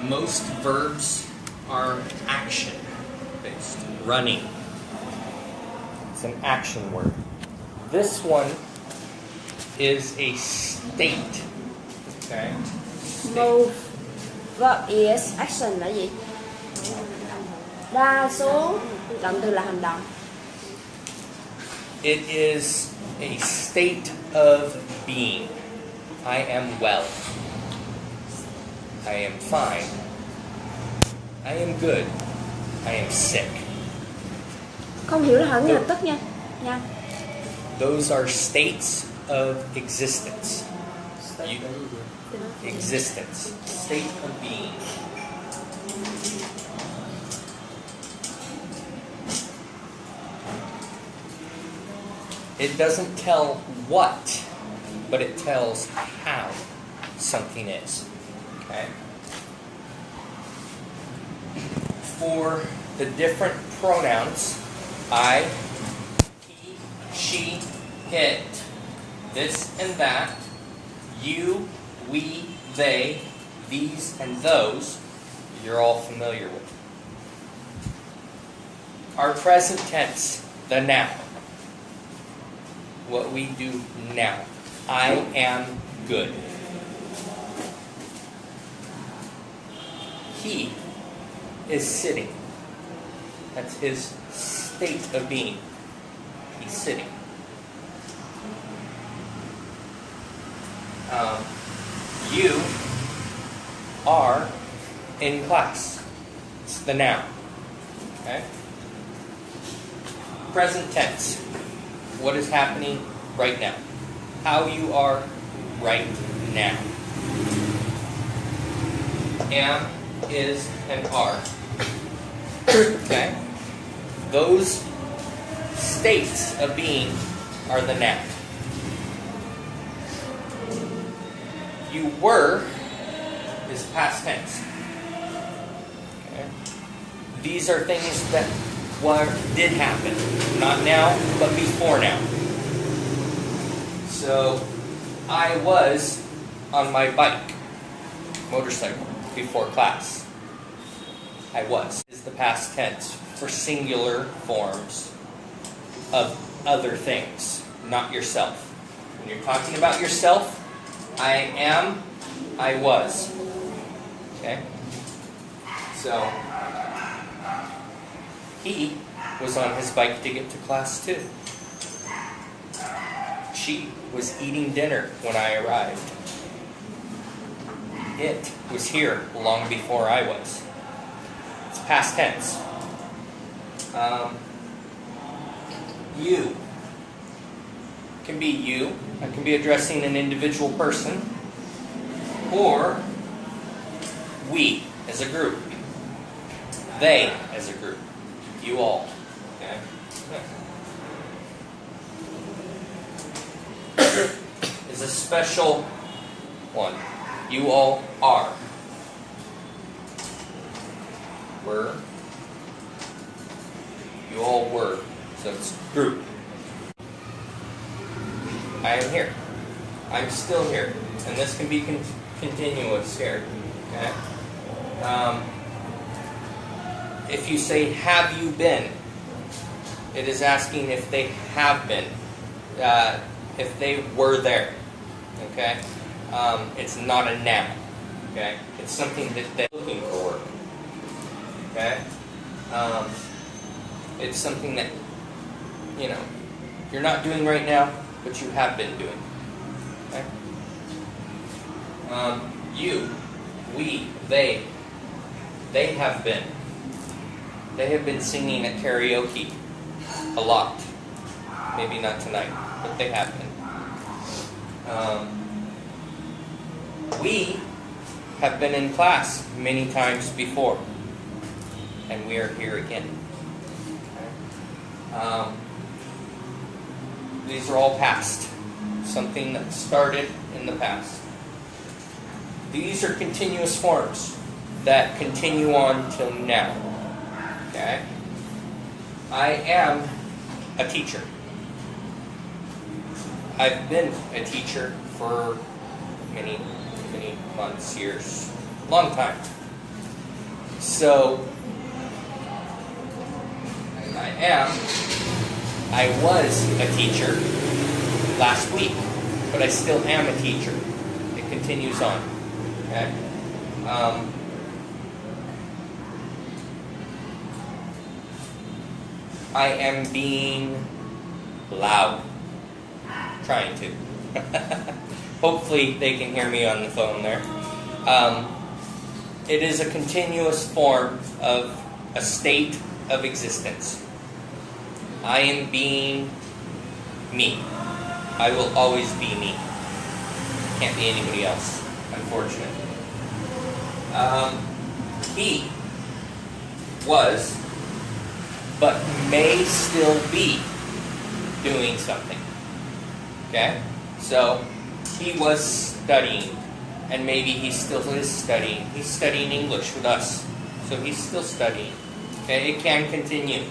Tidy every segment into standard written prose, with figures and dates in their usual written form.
most verbs are action based. Running. It's an action word. This one is a state. Okay. Move. Verb is action là gì? Đa số động từ là hành động. It is a state of being. I am well. I am fine. I am good. I am sick. Không hiểu là hỏi ngay lập tức nha. Nha. Those are states of existence. Existence. State of being. It doesn't tell what, but it tells how something is. Okay? For the different pronouns, I, he, she, it, this and that, you, we, they, these and those, you're all familiar with. Our present tense, the now. What we do now. I am good. He is sitting. That's his state of being. He's sitting. You are in class. It's the noun. Okay? Present tense. What is happening right now? How you are right now. Am, is, and are. Okay? Those states of being are the noun. You were is past tense. Okay? These are things that did happen. Not now, but before now. So, I was on my bike, motorcycle, before class. I was. Is the past tense for singular forms of other things, not yourself. When you're talking about yourself, I am, I was. Okay? So, he was on his bike to get to class too. She was eating dinner when I arrived. It was here long before I was. It's past tense. You can be you. I can be addressing an individual person. Or we as a group. They as a group. You all. Okay? Is a special one. You all are. Were. You all were. So it's group. I am here. I'm still here. And this can be continuous here. Okay? If you say, have you been? It is asking if they have been. If they were there. Okay? It's not a noun. Okay? It's something that they're looking for work. Okay? It's something that, you know, you're not doing right now, but you have been doing. Okay? You, we, they have been. They have been singing at karaoke a lot. Maybe not tonight, but they have been. We have been in class many times before, and we are here again. Okay? These are all past. Something that started in the past. These are continuous forms that continue on till now. Okay? I am a teacher. I've been a teacher for many months, years, long time. So, I was a teacher last week, but I still am a teacher. It continues on. Okay? I am being loud. Trying to. Hopefully they can hear me on the phone there. It is a continuous form of a state of existence. I am being me. I will always be me. Can't be anybody else, unfortunately. He was, but may still be doing something. Okay? So, he was studying, and maybe he still is studying. He's studying English with us, so he's still studying. Okay? It can continue.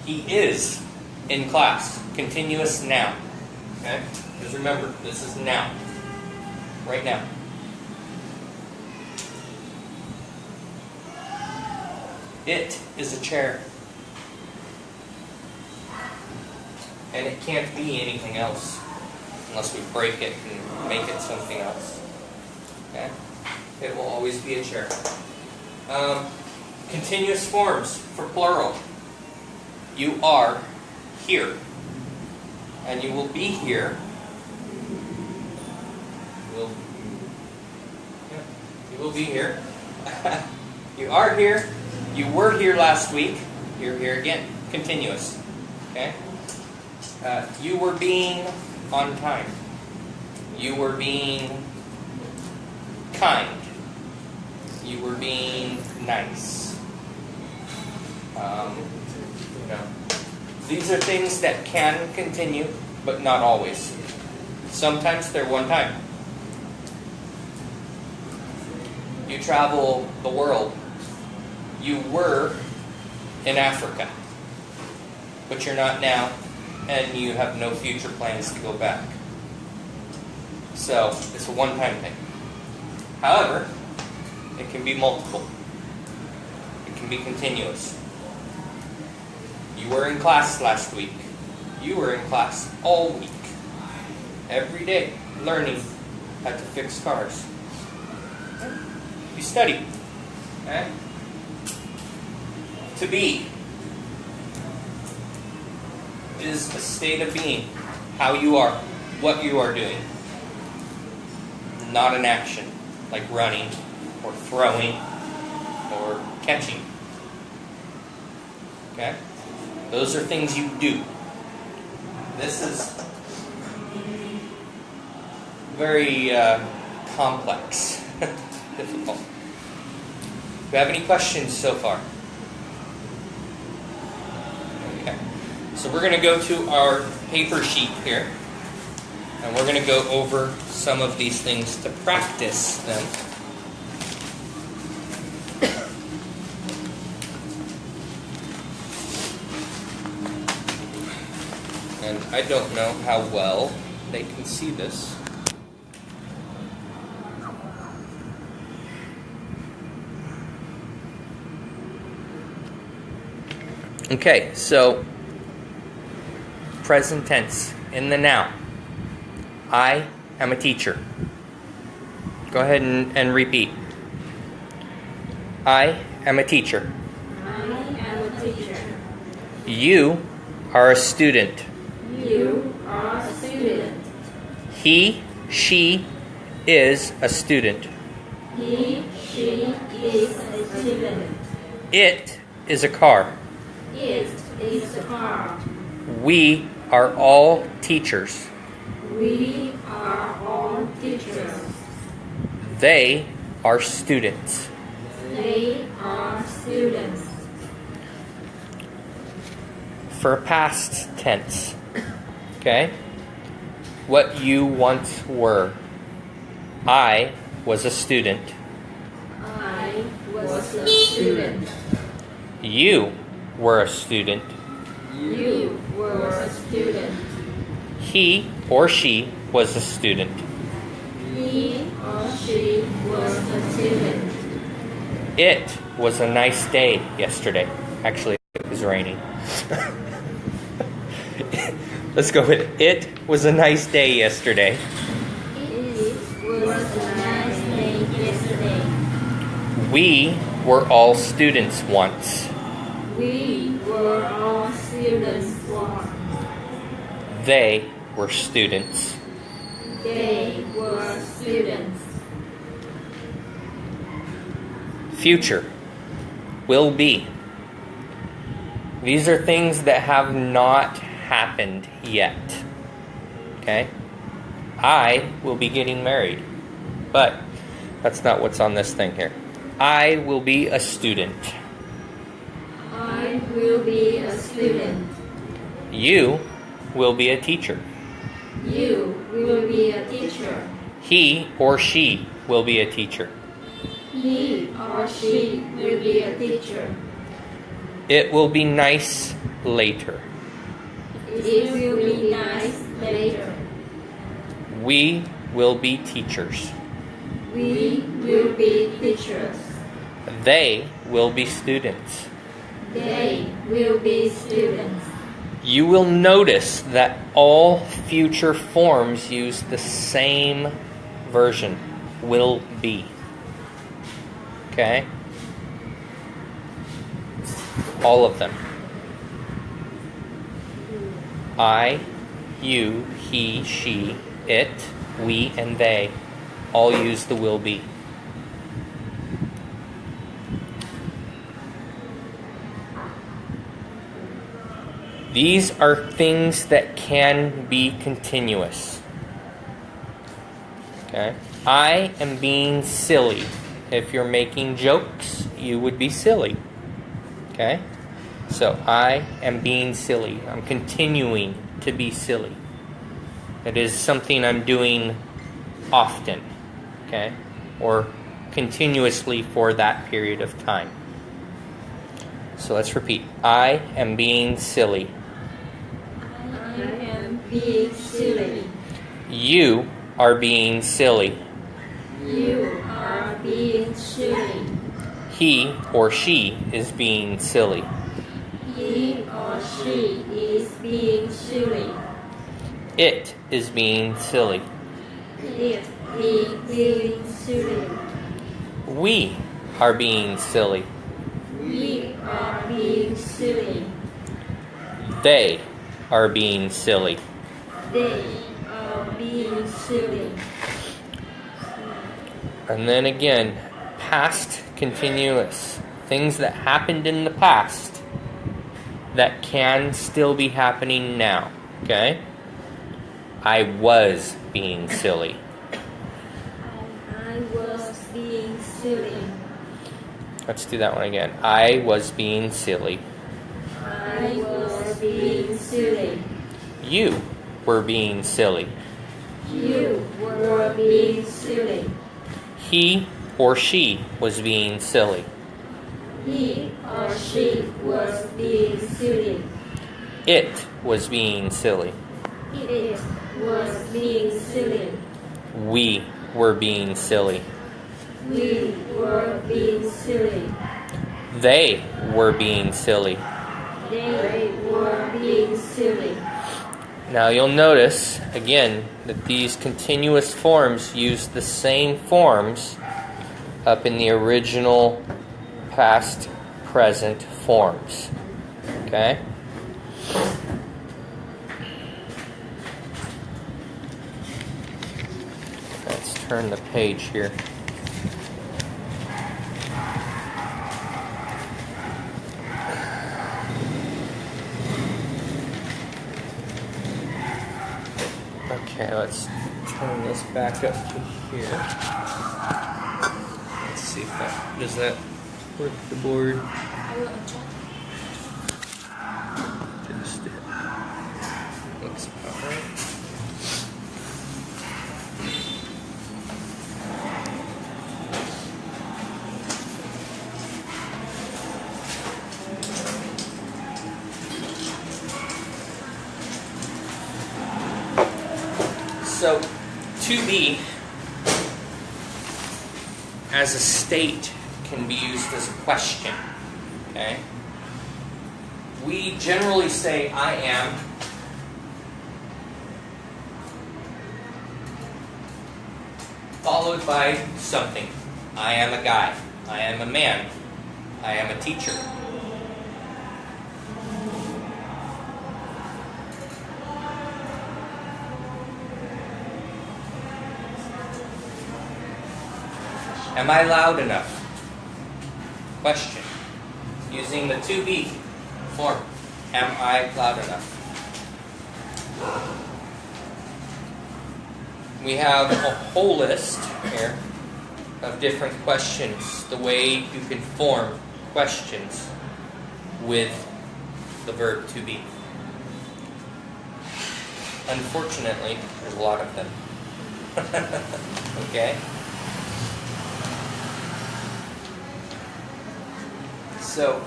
He is in class. Continuous now. Okay? Because remember, this is now. Right now. It is a chair. And it can't be anything else unless we break it and make it something else. Okay? It will always be a chair. Continuous forms for plural. You are here. And you will be here. You will be here. You are here. You were here last week. You're here again. Continuous. Okay? You were being on time. You were being kind. You were being nice. These are things that can continue, but not always. Sometimes they're one time. You travel the world. You were in Africa, but you're not now, and you have no future plans to go back. So, it's a one-time thing. However, it can be multiple. It can be continuous. You were in class last week. You were in class all week. Every day, learning how to fix cars. You study. Okay? To be is a state of being. How you are. What you are doing. Not an action. Like running, or throwing, or catching. Okay? Those are things you do. This is very complex. Difficult. Do you have any questions so far? Okay. So we're going to go to our paper sheet here. And we're going to go over some of these things to practice them. And I don't know how well they can see this. Okay, so present tense in the now. I am a teacher. Go ahead and repeat. I am a teacher. I am a teacher. You are a student. You are a student. He, she is a student. He, she is a student. It is a car. It is a car. We are all teachers. We are all teachers. They are students. They are students. For past tense. Okay? What you once were. I was a student. I was a student. You were a student. You were a student. He or she was a student. He or she was a student. It was a nice day yesterday. Actually, it was raining. Let's go with it. It was a nice day yesterday. It was a nice day yesterday. We were all students once. We were all students once. They were students. They were students. Future. Will be. These are things that have not happened yet. Okay? I will be getting married. But that's not what's on this thing here. I will be a student. I will be a student. You will be a teacher. You will be a teacher. He or she will be a teacher. He or she will be a teacher. It will be nice later. It will be nice later. We will be teachers. We will be teachers. They will be students. They will be students. You will notice that all future forms use the same version, will be. Okay? All of them. I, you, he, she, it, we, and they all use the will be. These are things that can be continuous. Okay? I am being silly. If you're making jokes, you would be silly. Okay? So, I am being silly. I'm continuing to be silly. It is something I'm doing often. Okay? Or continuously for that period of time. So let's repeat. I am being silly. I am being silly. You are being silly. You are being silly. He or she is being silly. He or she is being silly. It is being silly. It is being silly. We are being silly. We are being silly. They are being silly. They are being silly. And then again, past continuous. Things that happened in the past that can still be happening now. Okay? I was being silly. I was being silly. Let's do that one again. I was being silly. I was being silly. You were being silly. You were being silly. He or she was being silly. He or she was being silly. It was being silly. It was being silly. We were being silly. We were being silly. They were being silly. They were being silly. Now you'll notice, again, that these continuous forms use the same forms up in the original past, present forms. Okay? Let's turn the page here. Okay, let's turn this back up to here. Let's see if that does that work the board. I will adjust. Just it. Looks about right. So, to be as a state can be used as a question. Okay? We generally say I am, followed by something. I am a guy. I am a man. I am a teacher. Am I loud enough? Question. Using the to be form. Am I loud enough? We have a whole list here of different questions. The way you can form questions with the verb to be. Unfortunately, there's a lot of them. Okay? So,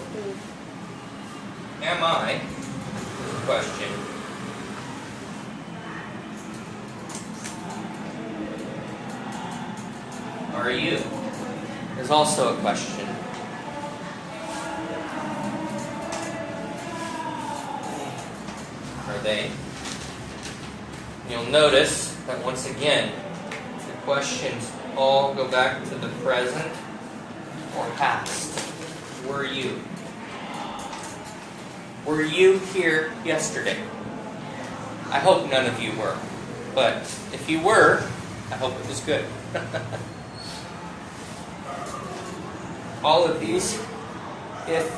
am I is a question. Are you is also a question. Are they? You'll notice that once again, the questions all go back to the present or past. Were you? Were you here yesterday? I hope none of you were. But if you were, I hope it was good. All of these, if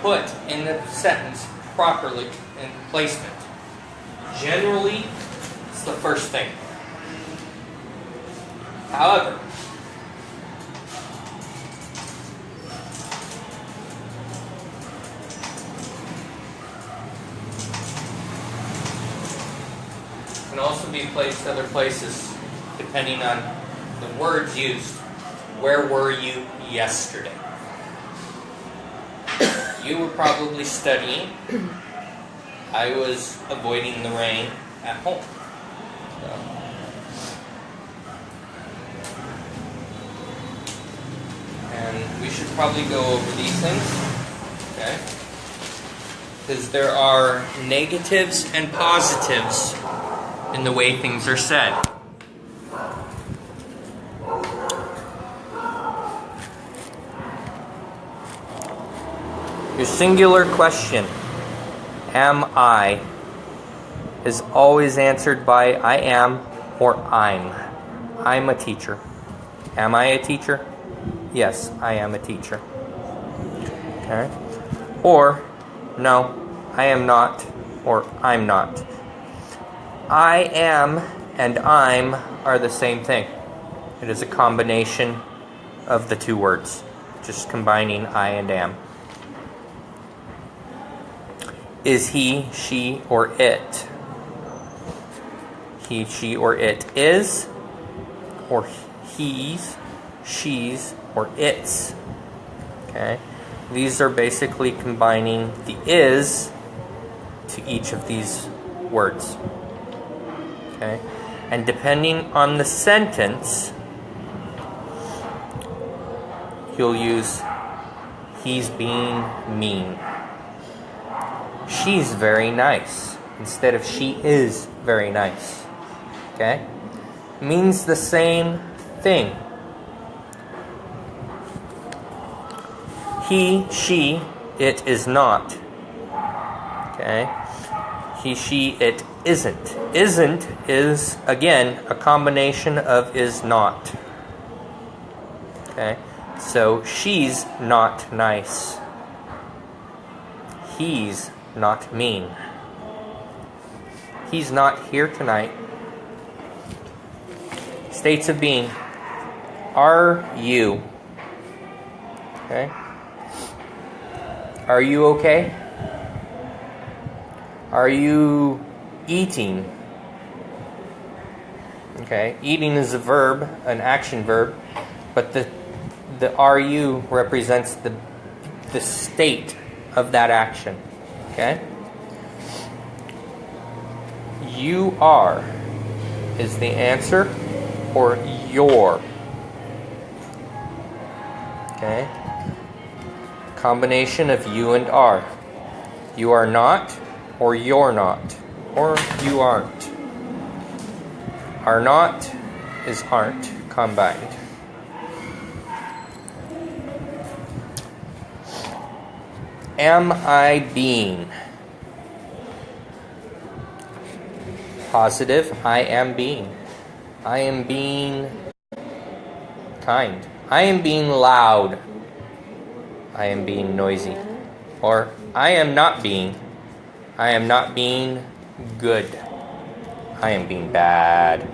put in the sentence properly in placement, generally it's the first thing. However, can also be placed other places depending on the words used. Where were you yesterday? You were probably studying. I was avoiding the rain at home. So. And we should probably go over these things. Okay? Because there are negatives and positives in the way things are said. Your singular question, am I, is always answered by I am or I'm. I'm a teacher. Am I a teacher? Yes, I am a teacher. Okay? Or, no, I am not, or I'm not. I am and I'm are the same thing. It is a combination of the two words, just combining I and am. Is he, she, or it? He, she, or it is, or he's, she's, or its. Okay? These are basically combining the is to each of these words. Okay? And depending on the sentence, you'll use he's being mean. She's very nice instead of she is very nice. Okay? Means the same thing. He, she, it is not. Okay? He, she, it isn't. Isn't is, again, a combination of is not. Okay? So, she's not nice. He's not mean. He's not here tonight. States of being. Are you? Okay? Are you okay? Are you eating? Okay, eating is a verb, an action verb, but the are you represents the state of that action. Okay? You are is the answer, or your. Okay. Combination of you and are. You are not, or you're not, or you aren't. Are not is aren't combined. Am I being? Positive, I am being. I am being kind. I am being loud. I am being noisy. Or I am not being. I am not being good. I am being bad.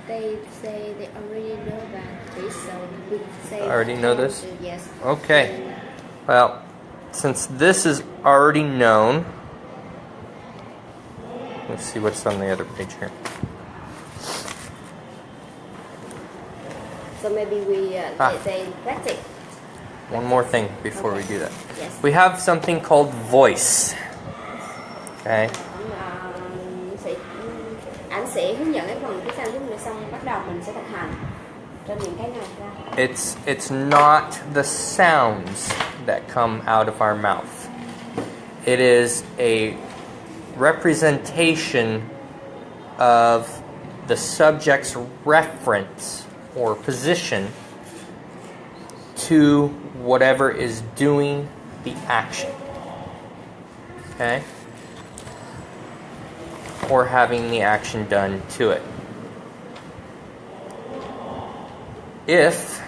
They say they already know about this, so we say Already know this? Yes. Okay. Well, since this is already known, let's see what's on the other page here. So maybe we say practice. One more thing before we do that. Yes. We have something called voice. Okay. Anh sẽ hướng dẫn cái phần phía sau giúp mình, xong bắt đầu mình sẽ thực hành trên những cái này ra. It's not the sounds that come out of our mouth. It is a representation of the subject's reference or position to whatever is doing the action. Okay? Or having the action done to it. If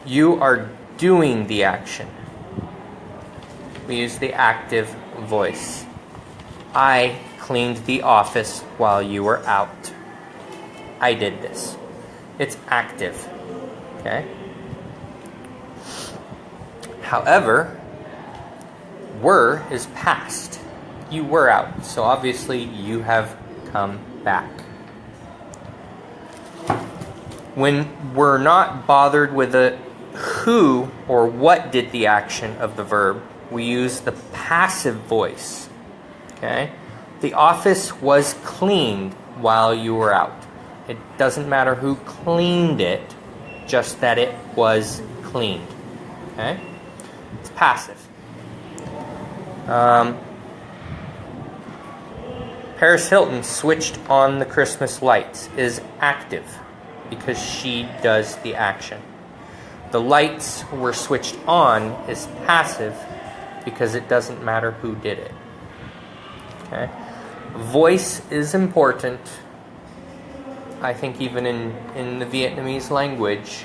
you are doing the action, we use the active voice. I cleaned the office while you were out. I did this. It's active. Okay? However, were is past. You were out, so obviously you have come back. When we're not bothered with the who or what did the action of the verb, we use the passive voice. Okay? The office was cleaned while you were out. It doesn't matter who cleaned it, just that it was cleaned. Okay? It's passive. Paris Hilton switched on the Christmas lights is active because she does the action. The lights were switched on is passive because it doesn't matter who did it. Okay? Voice is important. I think even in the Vietnamese language,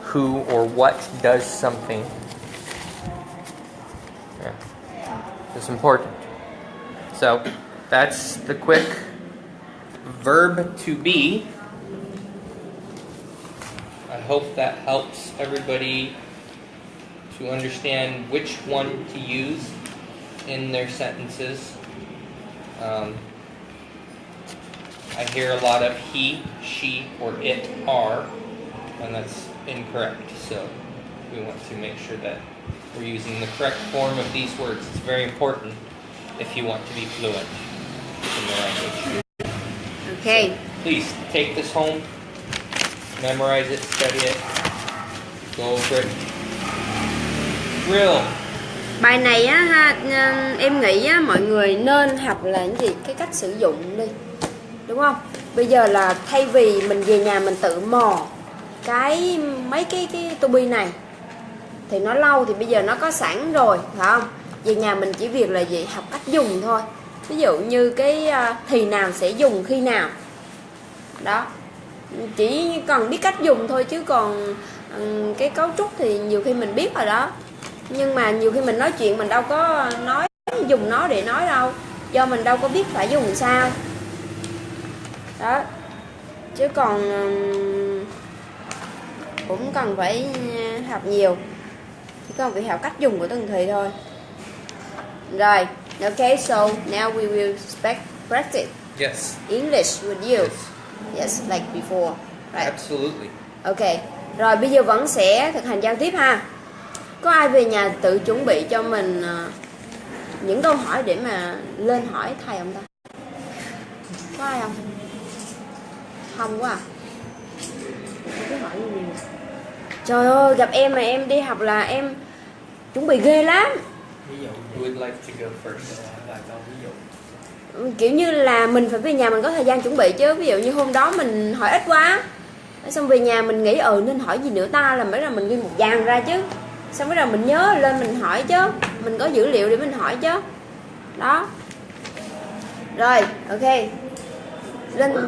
who or what does something is important. So that's the quick verb to be. I hope that helps everybody to understand which one to use in their sentences. I hear a lot of he, she, or it, are, and that's incorrect. So we want to make sure that we're using the correct form of these words. It's very important if you want to be fluent in the language. Okay. So please take this home, memorize it, study it, go over it. Drill. Bài này á ha, em nghĩ á, mọi người nên học là cái gì? Cái cách sử dụng đi. Đúng không? Bây giờ là thay vì mình về nhà mình tự mò mấy cái to be này thì nó lâu, thì bây giờ nó có sẵn rồi, phải không? Về nhà mình chỉ việc là gì? Học cách dùng thôi. Ví dụ như cái thì nào sẽ dùng khi nào. Đó. Chỉ cần biết cách dùng thôi, chứ còn cái cấu trúc thì nhiều khi mình biết rồi đó. Nhưng mà nhiều khi mình nói chuyện mình đâu có nói dùng nó để nói đâu, do mình đâu có biết phải dùng sao. Đó. Chứ còn cũng cần phải học nhiều. Chỉ cần phải học cách dùng của từng thì thôi. Rồi, okay, so now we will practice Yes. English with you. Yes. Yes, like before. Right. Absolutely. Okay. Rồi bây giờ vẫn sẽ thực hành giao tiếp ha. Có ai về nhà tự chuẩn bị cho mình những câu hỏi để mà lên hỏi thầy không ta? Có ai không? Không quá à. Không biết hỏi gì nhiều. Trời ơi, gặp em mà em đi học là em chuẩn bị ghê lắm. Ví dụ, you would like to go first. Ví dụ. Kiểu như là mình phải về nhà mình có thời gian chuẩn bị chứ. Ví dụ như hôm đó mình hỏi ít quá, xong về nhà mình nghĩ nên hỏi gì nữa ta, là mới là mình ghi một dàn ra chứ. Xong mới là mình nhớ lên mình hỏi chứ, mình có dữ liệu để mình hỏi chứ. Đó. Rồi, ok.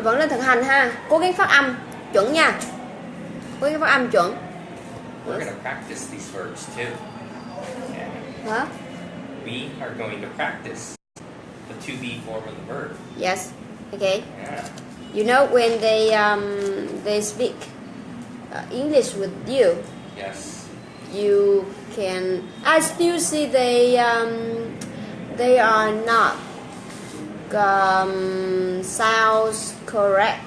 Vẫn lên thực hành ha. Cố gắng phát âm chuẩn nha. Cố gắng phát âm chuẩn. We're going to practice these verbs too. Hả? We are going to practice the to be form of the verb. Yes. Okay. Yeah. You know when they speak English with you, Yes. you can. I still see they are not sounds correct,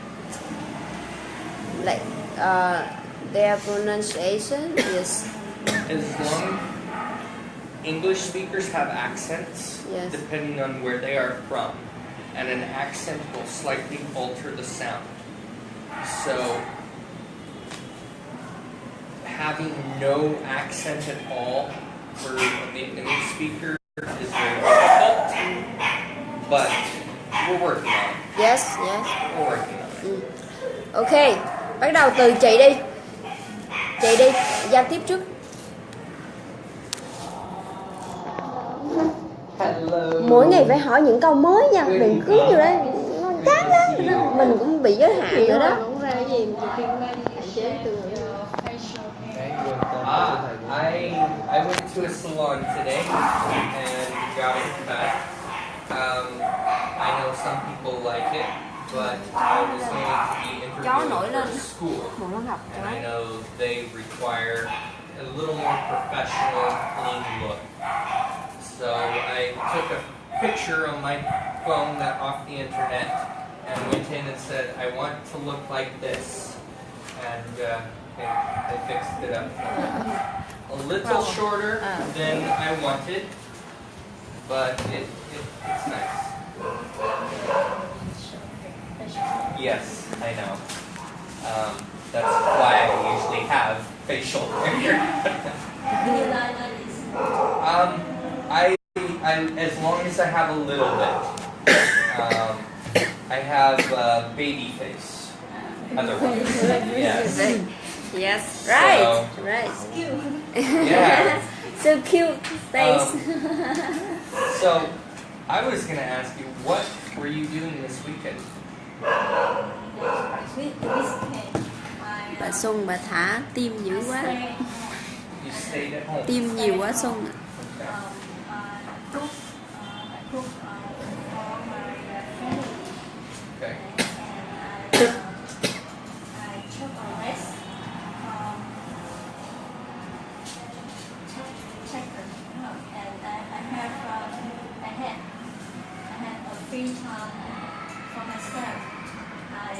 like their pronunciation is. As long English speakers have accents, Yes. depending on where they are from, and an accent will slightly alter the sound. So having no accent at all for a Vietnamese speaker is very difficult, but we're working on it. Yes, yes. We're working on it. Ok, bắt đầu từ chị đi. Chị đi, giao tiếp trước. Hello. Mỗi ngày phải hỏi những câu mới nha, đừng cứ như đấy, nó chán lắm. Mình cũng bị giới hạn rồi đó. Không ra cái gì mà khi hạn chế từ ngữ. I went to a salon today and got it cut. I know some people like it, but I was going to be interviewing for school, and I know they require a little more professional, clean look. So I took a picture on my phone that off the internet and went in and said, I want to look like this, and they fixed it up. A little shorter than I wanted, but it's nice. Yes, I know. That's why I usually have facial hair. I as long as I have a little bit. I have baby face. Otherwise, yes. Yes, right, So, right. yeah. So cute face. So, I was going to ask you, what were you doing this weekend? Bà Xuân bà thả tim dữ quá. You stayed at home. Tim nhiều quá Xuân. Okay. Free time for myself. I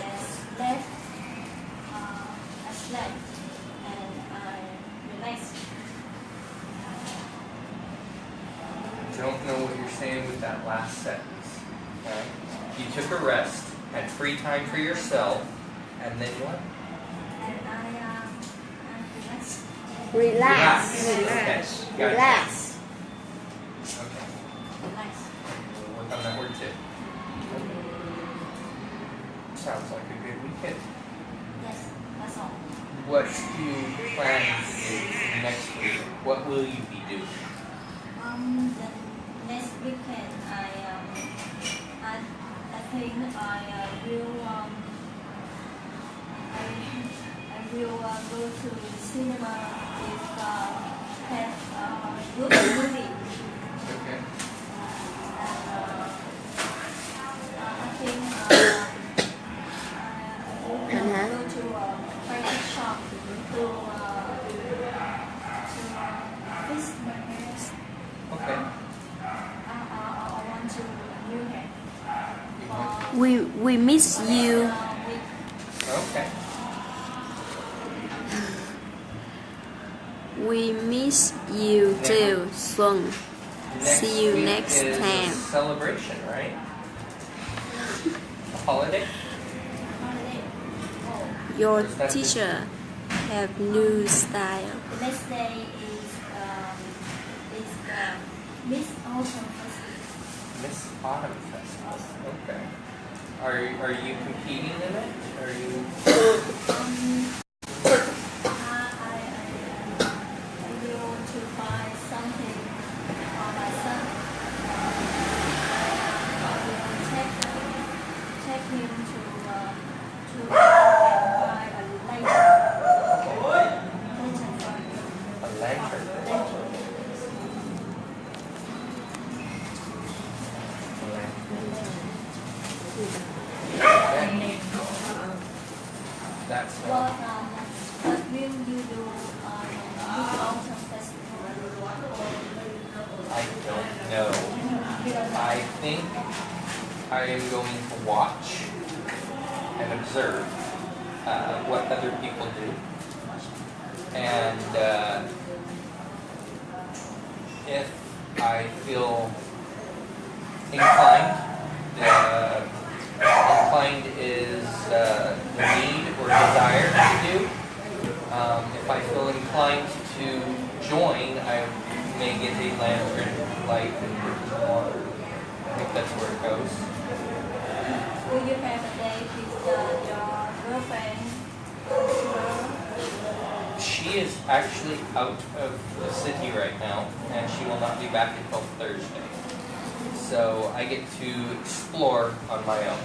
left, I slept, and I relaxed. Don't know what you're saying with that last sentence. Okay? You took a rest, had free time for yourself, and then what? And I relaxed. Relax. Okay. Gotcha. Relax. Okay. Relaxed. We'll work on that word too. Sounds like a good weekend. Yes, that's all. What do you plan to do next week? What will you be doing? The next weekend I think I will go to the cinema if have a good movie. Okay. I think I will go to a private shop to fix my hair. Okay. I want to new hair. We miss you. Okay. We miss you too, Xuân. See you next week is time. a celebration, right? holiday? Holiday. Oh. Your Is that the- teacher have new style. The next day is the Miss Autumn Festival. Miss Autumn Festival. Okay. Are you competing in it? Are you? I will to buy something for my son. I will take him to buy a A lantern. That's What will you do on Miss Autumn Festival? I don't know. I think I am going to watch and observe what other people do, and if I feel inclined. Inclined is the need or desire to do. If I feel inclined to join, I may get a lantern, light, and water. I think that's where it goes. Will you have a date with your girlfriend? She is actually out of the city right now, and she will not be back until Thursday. So I get to explore on my own.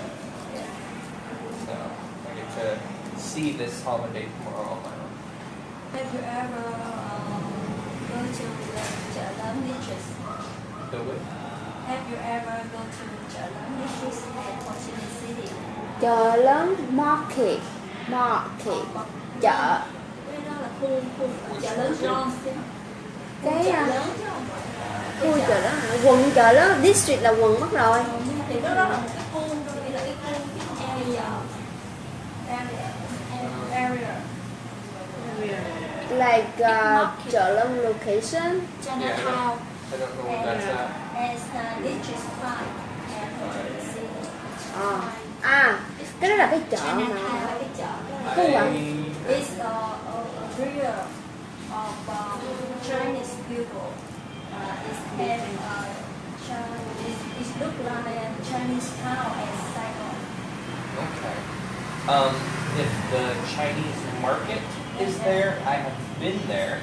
So I get to see this holiday tomorrow on my own. Have you ever go to the Chợ Niches? Do it. Have you ever go to Chợ Niches in Washington City? Chợ lớn market. Chợ. Cái đó là khu chợ lớn John. Cái Chợ lớn chứ không phải. khu chợ đó hả? Quận chợ lớn, district là quận mất rồi. Thì đó là một cái khu, nghĩa là cái area. Like chợ lớn location. Chinatown. I don't know what that's at. And Niches Park. Cái đó là cái chợ Chinatown mà. là cái chợ. Khu à? It's a real of Chinese people. It looks like a Chinese town and Saigon. Okay. If the Chinese market is there, I have been there,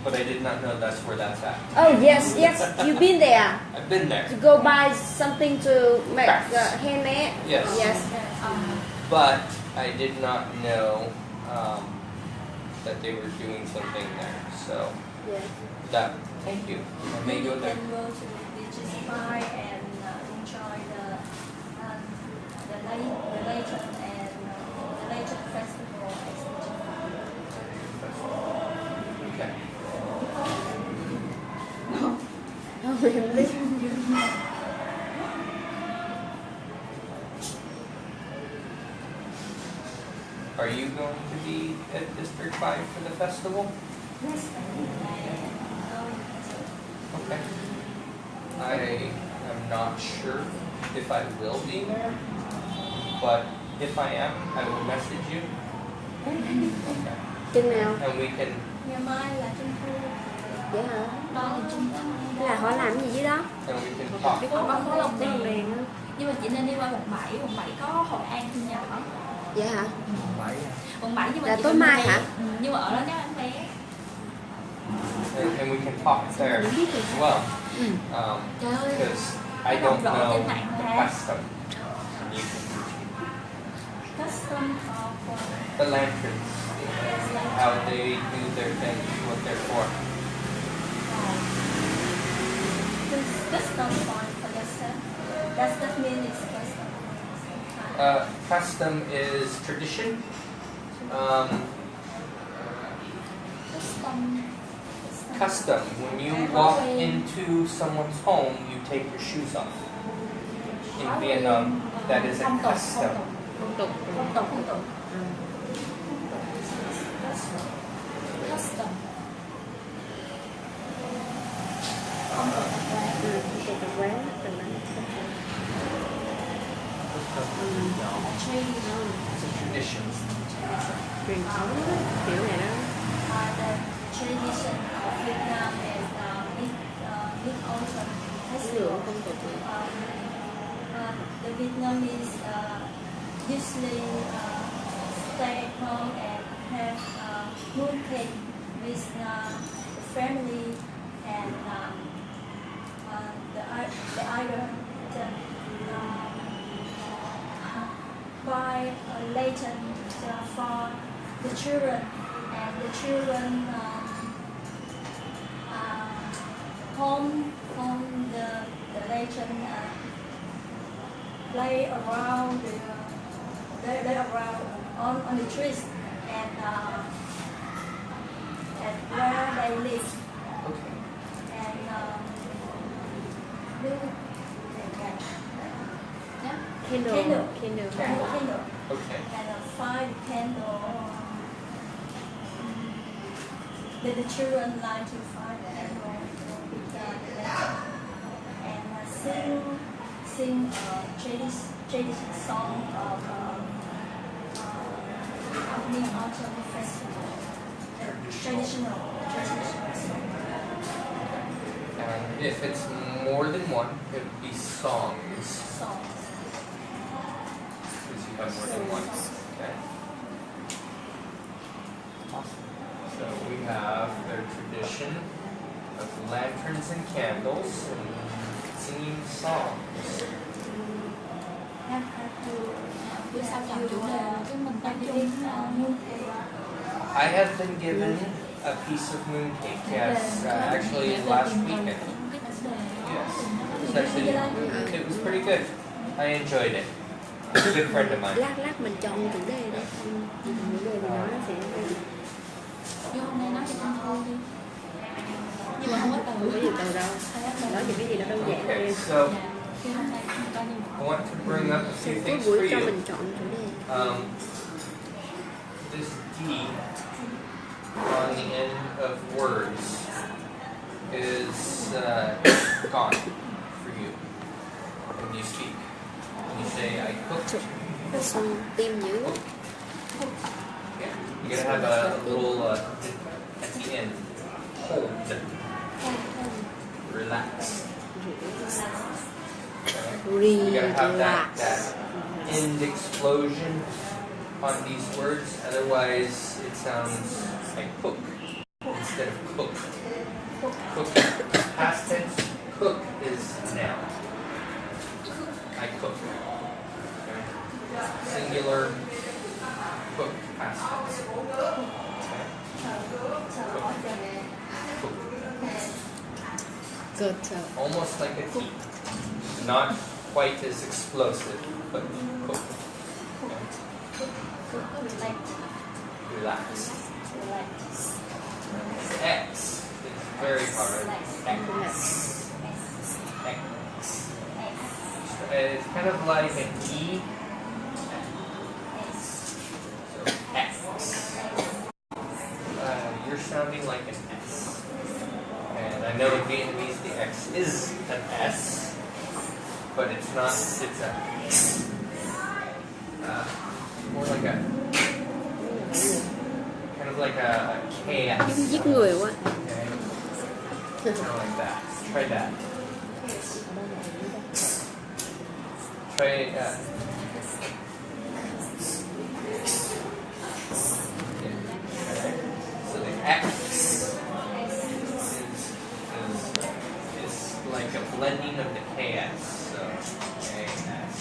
but I did not know that's where that's at. Oh yes, you've been there. I've been there, To go buy something to make Crafts. handmade. Yes. Yes. but I did not know that they were doing something there. So Yes. that. Thank you. I may go You there. can go to the beaches park and enjoy the later and the later festival. Okay. Không em biết. Are you going to be at District 5 for the festival? Yes. Okay. I am not sure if I will be there, but if I am, I will message you. Okay. Chừng nào? And we can. Ngày mai là trung thu. Vậy hả? Đó là trung tâm. Là họ làm gì dưới đó? And we can talk. Họ có lồng đèn. Nhưng mà chị nên đi qua quận 7 có Hội An thu nhập đó. Vậy hả? Quận 7 nhưng mà Là chị tối phải mua mai vé. hả? Nhưng mà ở đó chắc bán vé. And we can talk there as well. Trời ơi. Because I don't know trên mạng the mà. custom. You can Custom of the lanterns, how they do their thing, what they're for. custom for yourself. Does that mean it's custom? Custom is tradition. Custom. When you walk into someone's home, you take your shoes off. In Vietnam, that is a custom. Phong tục. Phong tục. Custom. Phong tục tập quán. Phong tục tập quán. Tradition. Truyền thống kiểu này đó. The tradition of Vietnam is Mid-Autumn Festival. The Vietnamese usually stay at home and have mooncake with the family and the either buy lantern for the children, and the children home the lantern, play around on the trees and where they live. Okay. And Candle. candle. Okay. And a fire candle. The children like to fire candle with and sing traditional song of Mid-Autumn Festival. Traditional song. And if it's more than one, it would be songs. Songs. Because you have more than one. Okay. So we have their tradition of lanterns and candles and singing songs. I have been given a piece of mooncake, yes, actually last weekend. Yes, it was pretty good. I enjoyed it. It's a good friend of mine. Lát mình chọn chủ đề đấy. Chủ đề thì nó sẽ Nhưng hôm nay nói cho con thôi đi. Nhưng mà không có từ. không có gì từ đâu. Nói những cái gì nó đơn giản Okay, thôi. so I want to bring up a few Cuối things for buổi cho you. mình chọn chủ đề. This D on the end of words is gone for you when you speak. When you say I cooked, Xong tim dưới. yeah, you're gonna have a little at the end. Hold, relax. You gotta have that end explosion on these words, otherwise it sounds like cook instead of cook. Cook, past tense, cook is noun. I cook. Okay. Singular, cook, past tense. Okay. Cook. Good. Almost like a T. Not quite as explosive, but cook. Okay. Relax. X is very hard. X. X. It's kind of like an E. So X. You're sounding like an S. And I know in Vietnamese the X is an S, but it's not, it's a X. More like a, kind of like a KS. Giết người quá. Okay. Kind of like that. Try that. Try that. So the X is like a blending of the KS. So KS,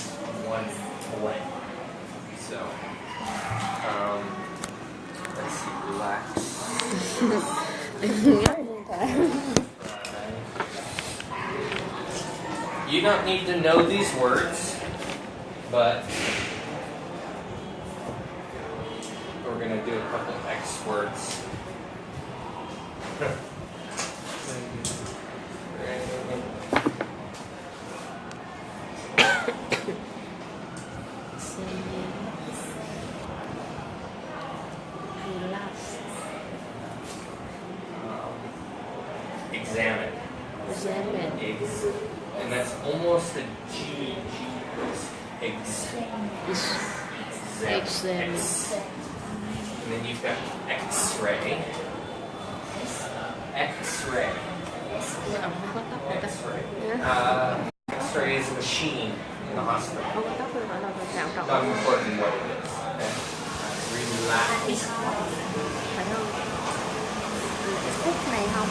one blend. So let's see, relax. You don't need to know these words, but we're going to do a couple of X words. Examine. And that's almost a G. Exam. And then you've got X-ray. X-ray. Ông không có tóc người ta. X-ray. X-ray is a machine in the hospital. Không có tóc người ta là phải trọng Not important what it is. Okay? Relax. phải không? Phút này không?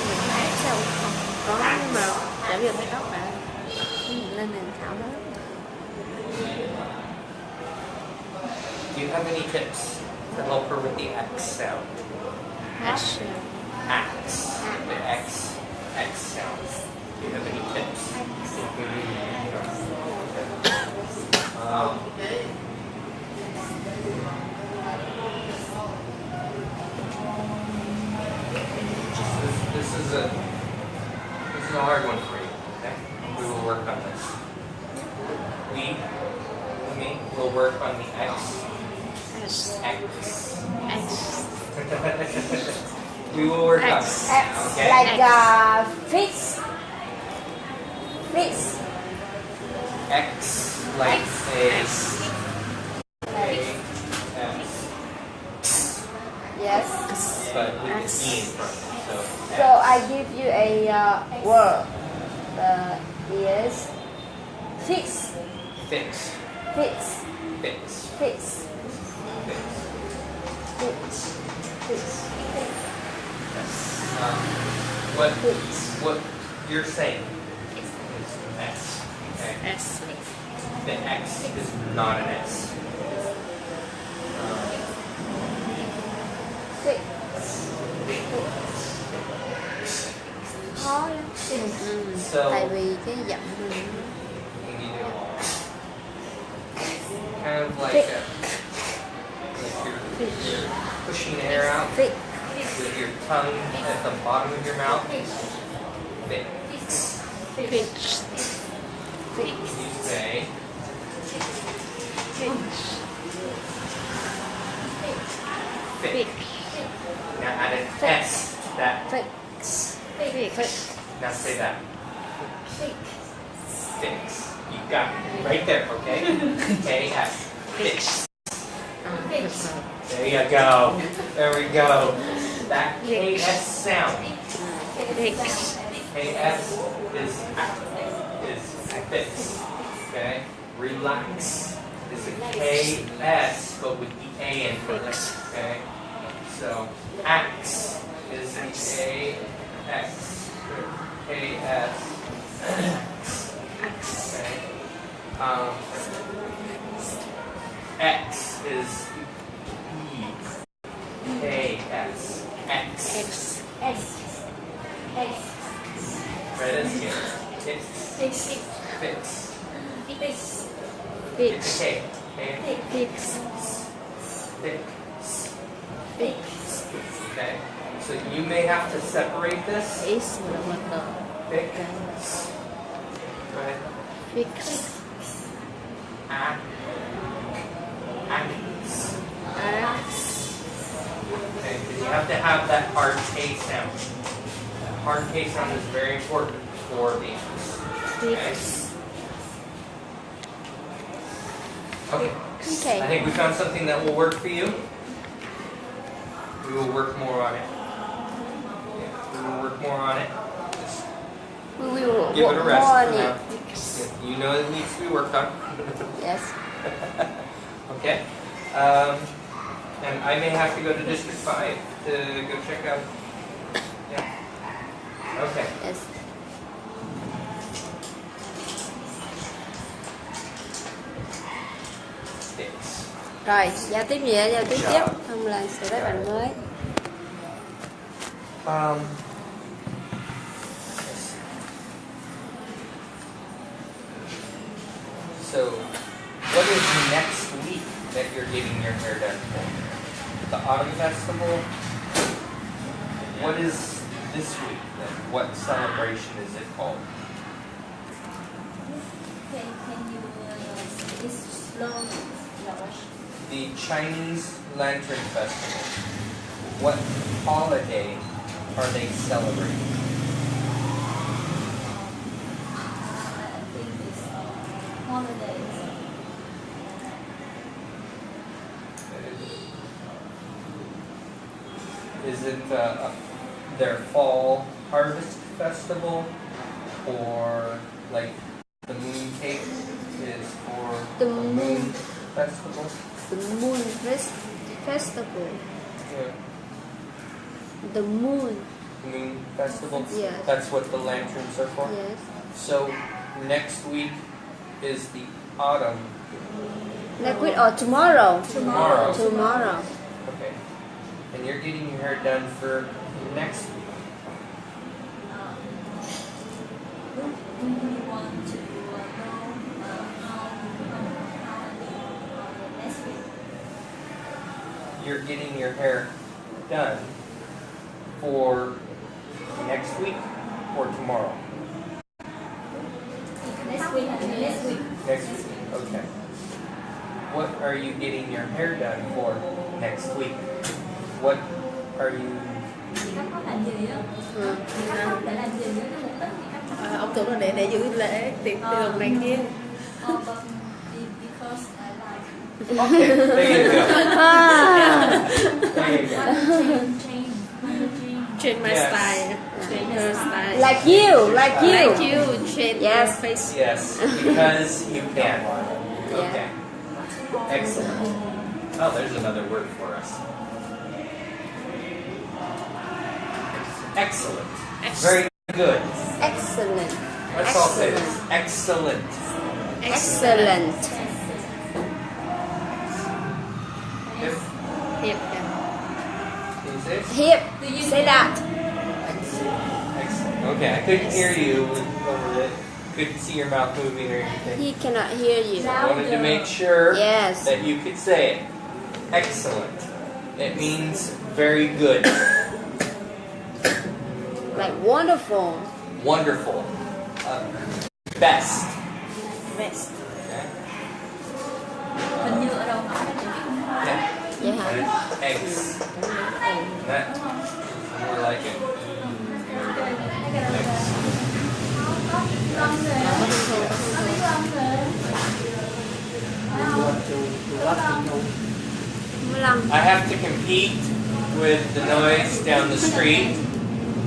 Mình có ép sao không? Có nhưng mà chả việc cái tóc đã lên nền thảo đó. Do you have any tips to help her with the X sound? X. X. The X sound. Do you have any tips? This is a hard one for you. Okay, we will work on this. Me, will work on the X. X. We will work on X. it. Okay. Like Fix. X like X. Yes. but with the E in front. So I give you a word. Is fix. Fix. Fix. Fix. Fix. Fix. Fix. Fix. What you're saying is S. Okay. S. The X is not an S. Fix. Khó lắm. So Tại vì cái giọng mình you need to kind of like you're pushing air out Fix. with your tongue at the bottom of your mouth. Fix. Fix. You say fix. Now add an S to that. Fix. Fix. Now say that. Fix. You got it right there, okay? K-S. Fix. There you go. There we go. That K-S sound. Fix. K-S is fix. Okay? Relax is a K-S, but with the A in front. Okay? So, X is the A-X. K-S. Okay? X is E. K-S. X. X. Right as here. Fix. Fix. Fix. Fix. It's a K. Okay? Fix. Fix. Fix. Okay? So you may have to separate this. X là một tờ. Fix. Right? Fix. Act. Okay, because you have to have that hard K sound. That hard K sound is very important for the X. Fix. Okay. Okay. I think we found something that will work for you. We will work more on it. Yeah, we will work more on it. Just We will give it a work rest more for on now. it. Yeah, you know it needs to be worked on. Yes. Okay. And I may have to go to District 5 to go check out. Yeah. Okay. Yes. Fix. Rồi, giao tiếp gì á? Giao tiếp tiếp. Không là sẽ tới bạn mới. So, what is next week that you're getting your hair done for? The Autumn Festival? What is this week then? What celebration is it called? Can you speak slow? The Chinese Lantern Festival. What holiday are they celebrating? I think it's holidays. it their fall harvest festival, or like the moon cake is for The moon festival? The moon festival. Yeah. The moon. Moon festival? Yes. That's what the lanterns are for? Yes. So next week is the autumn. Next week or tomorrow? Tomorrow. Tomorrow. Okay. And you're getting your hair done for next week. We want to know how next week. You're getting your hair done for next week or tomorrow? Next week. Next week. Okay. What are you getting your hair done for next week? What are you... Các có làm gì á? Các có để làm gì nữa? Cái mục đích thì các Ông tưởng là để giữ lễ tiệc tùng này kia. but because I like Okay, there you go. There you go. Change my Yes. style. Change her style. Like you, like you. Like you. Change Yes. your face. Yes, because you can. Okay. Excellent. Oh, there's another word for us. Excellent. Very good. Excellent. Let's all say this. Excellent. Excellent. Yep. Hiệp. Can you say it? Hip. Say that. Excellent. Okay, I couldn't hear you over it. Couldn't see your mouth moving or anything. He cannot hear you. I wanted to make sure Yes. that you could say it. Excellent. It means very good. Like wonderful. Wonderful. Best. Best. Okay. hình như ở đâu nói là chữ Trung Hoa. Yeah. Vậy hả? And it's eggs. That more like it. Eggs. I have to compete with the noise down the street.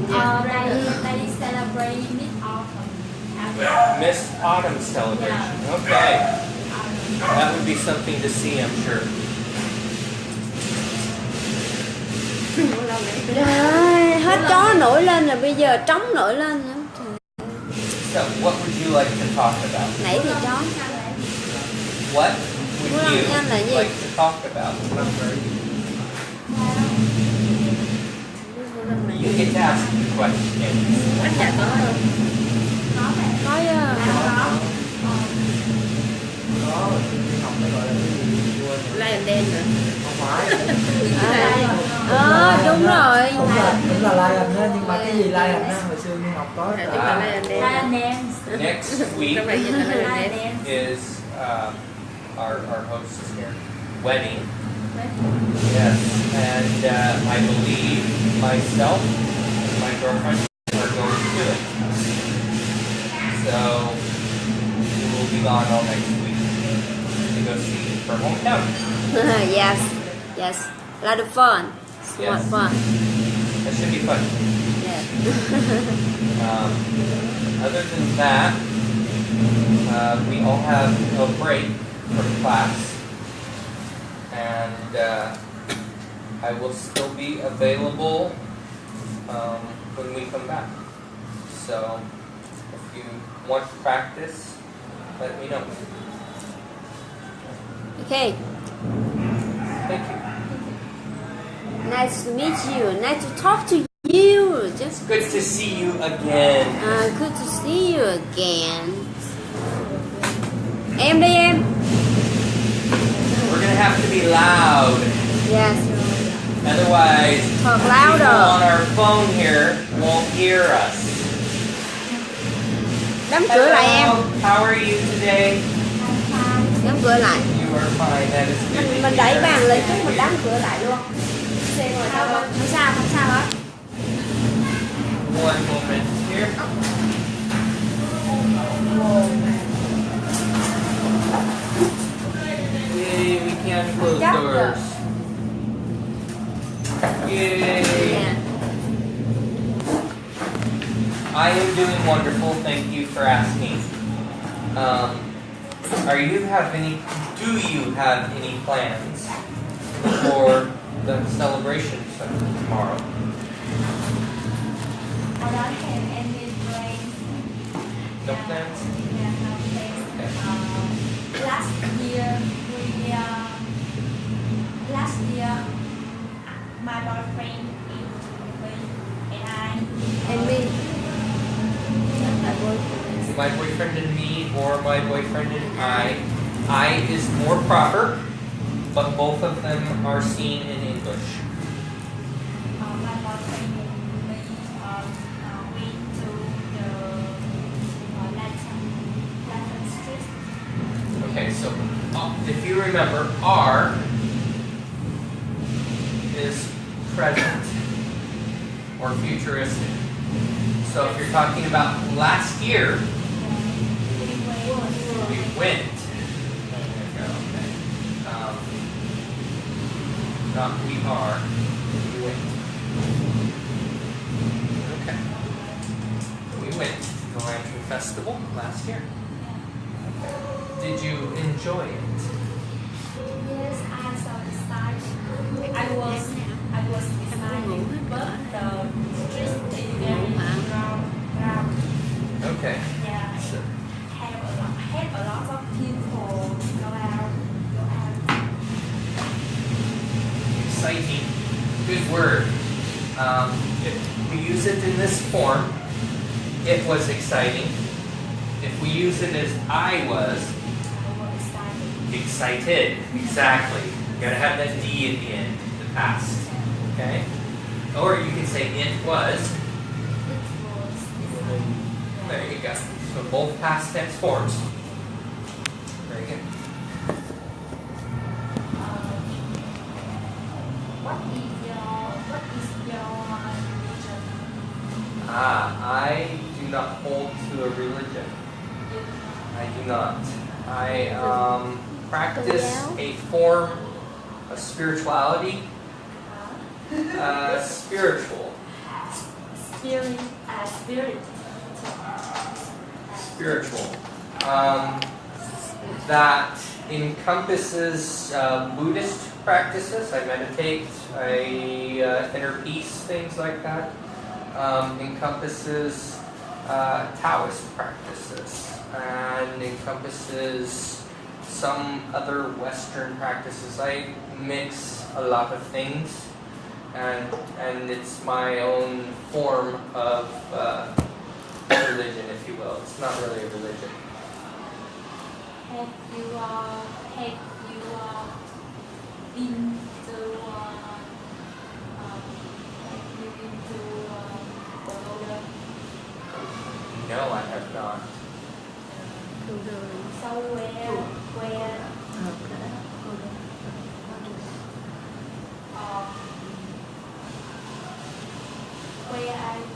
They celebrate mid-autumn. Miss Autumn celebration. Okay. That would be something to see, I'm sure. Trời, hết chó nổi lên rồi, bây giờ trống nổi lên nữa. So, what would you like to talk about? Nãy thì chó. What would Muốn làm you nhanh là gì? like to talk about? You get to ask the question. Quách nhà có không? Nói Lion đen nữa. đúng rồi. Đúng là lion á, nhưng mà cái gì lion á, hồi xưa như học có Chúng ta Lion đen. Next week Trong này nhìn là Lion đen. is our host's here wedding. Yes, and I believe myself and my girlfriend are going to it. So we will be gone all next week to go see her hometown. Yes, yes. A lot of fun. So Yes. much fun. That should be fun. Yes. Other than that, we all have a break from class, and I will still be available when we come back. So if you want to practice, let me know. Okay. Thank you. Nice to meet you. Nice to talk to you. Just Good to see you again. good to see you again. Em đi em. We're gonna have to be loud. Yes. Otherwise, Talk people louder. on our phone here won't hear us. Đóng cửa lại em. How are you today? Đóng cửa lại. You are fine. That is good. to Mình đẩy hear. bàn lên trước mình đóng cửa lại luôn. Không sao hết. One moment here. Yay, we can close doors. Yay. Yeah. doing wonderful. Thank you for asking. Do you have any plans for the celebrations tomorrow? I don't have any plans. No plans? Yeah, no plans. Okay. Last year, my boyfriend and I. And me. My boyfriend and me, or my boyfriend and I is more proper, but both of them are seen in English. My boyfriend and me went to the Latin Street. Okay, so if you remember, are is present or futuristic. So if you're talking about last year, we went. There you go, okay. Not we are, we went. Okay. We went to the Lantern Festival last year. Did you enjoy it? Yes, I'm so excited. I was excited, but the street is very round. Okay. Yeah, So, have a lot of people go out. exciting. Good word. If we use it in this form, it was exciting. If we use it as I was, excited. Exactly. You gotta have that D at the end, the past. Okay? Or you can say it was. There you go. So both past tense forms. Very good. What is your religion? I do not hold to a religion. I do not. I practice a form of spirituality. Spiritual. Spiritual. That encompasses Buddhist practices. I meditate, I inner peace, things like that. Encompasses Taoist practices, and encompasses some other Western practices. I mix a lot of things, and it's my own form of religion, if you will. It's not really a religion. Have you been to Bologna? No, I have not. So where are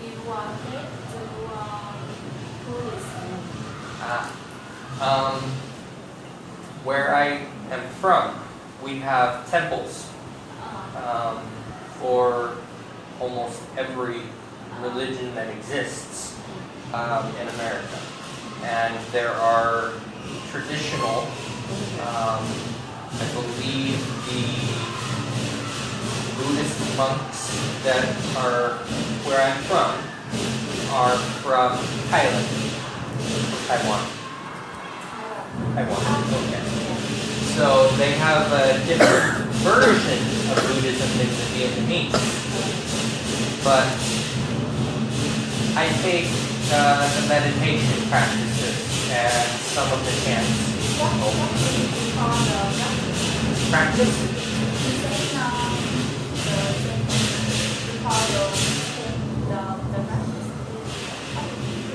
you head to tourist? Where I am from, we have temples for almost every religion that exists in America. And there are traditional, I believe the Buddhist monks that are where I'm from are from Thailand, Taiwan, okay. So they have a different version of Buddhism than the Vietnamese. But I take the meditation practices and some of the chants. Practice?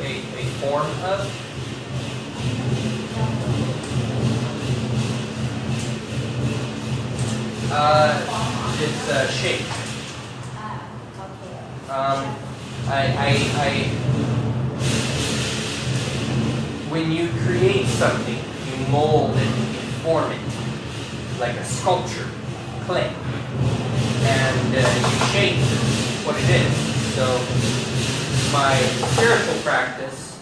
A form of? It's shape. When you create something, you mold it, you form it, like a sculpture, clay, and you shape what it is. So my spiritual practice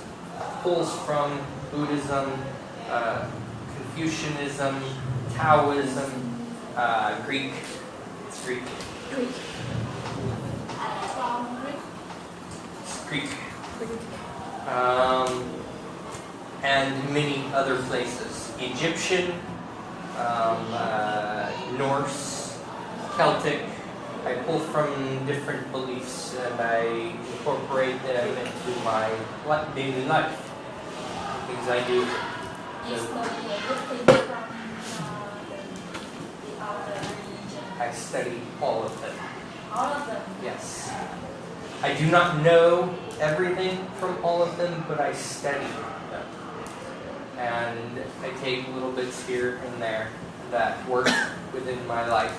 pulls from Buddhism, Confucianism, Taoism, Greek. It's Greek. Greek. From Greek. It's Greek. And many other places. Egyptian, Norse, Celtic. I pull from different beliefs and I incorporate them into my daily life. Things I do. You study everything from the other religion. I study all of them. All of them. Yes. I do not know everything from all of them, but I study them. And I take little bits here and there that work within my life.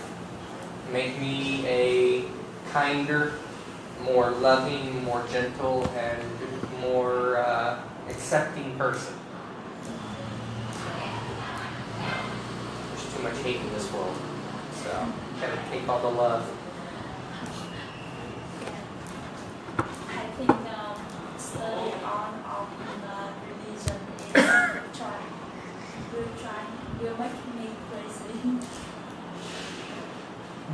Make me a kinder, more loving, more gentle, and more accepting person. There's too much hate in this world, so gotta take all the love. I think study on of religion is will make me crazy.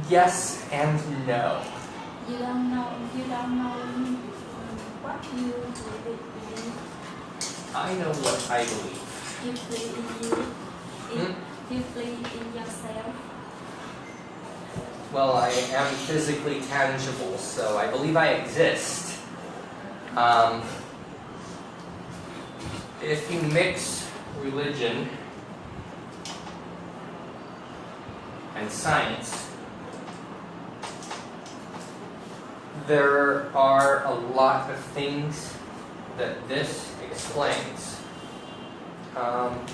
Yes and no. You don't know what you believe. I know what I believe. Deeply in you. Deeply in yourself. Well, I am physically tangible, so I believe I exist. If you mix religion and science, there are a lot of things that this explains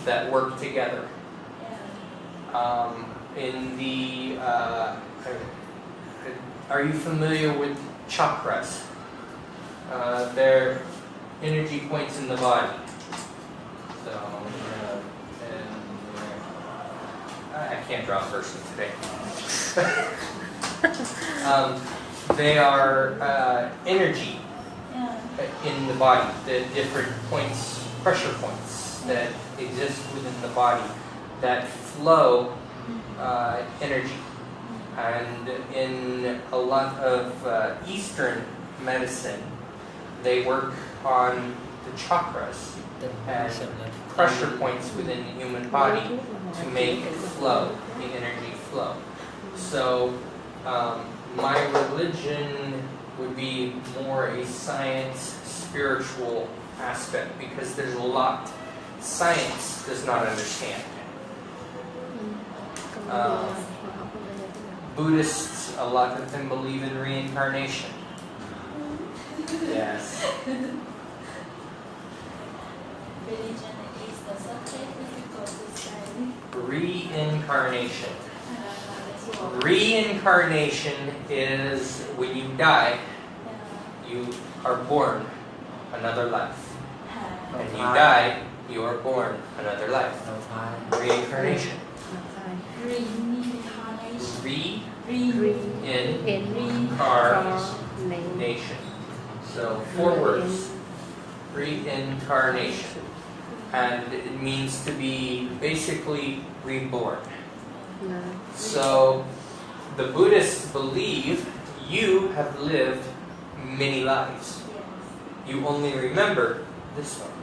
that work together. In the are you familiar with chakras? They're energy points in the body. So, I can't draw a person today. They are energy in the body, the different points, pressure points that exist within the body that flow energy. And in a lot of Eastern medicine, they work on the chakras and pressure points within the human body to make flow, the energy flow. So my religion would be more a science, spiritual aspect, because there's a lot science does not understand. Buddhists, a lot of them believe in reincarnation. Yes. Religion is the subject difficult to say. Reincarnation. Reincarnation is when you die, you are born another life. And you die, you are born another life. Reincarnation. Reincarnation. So 4 words. Reincarnation. And it means to be basically reborn. So the Buddhists believe you have lived many lives. You only remember this one.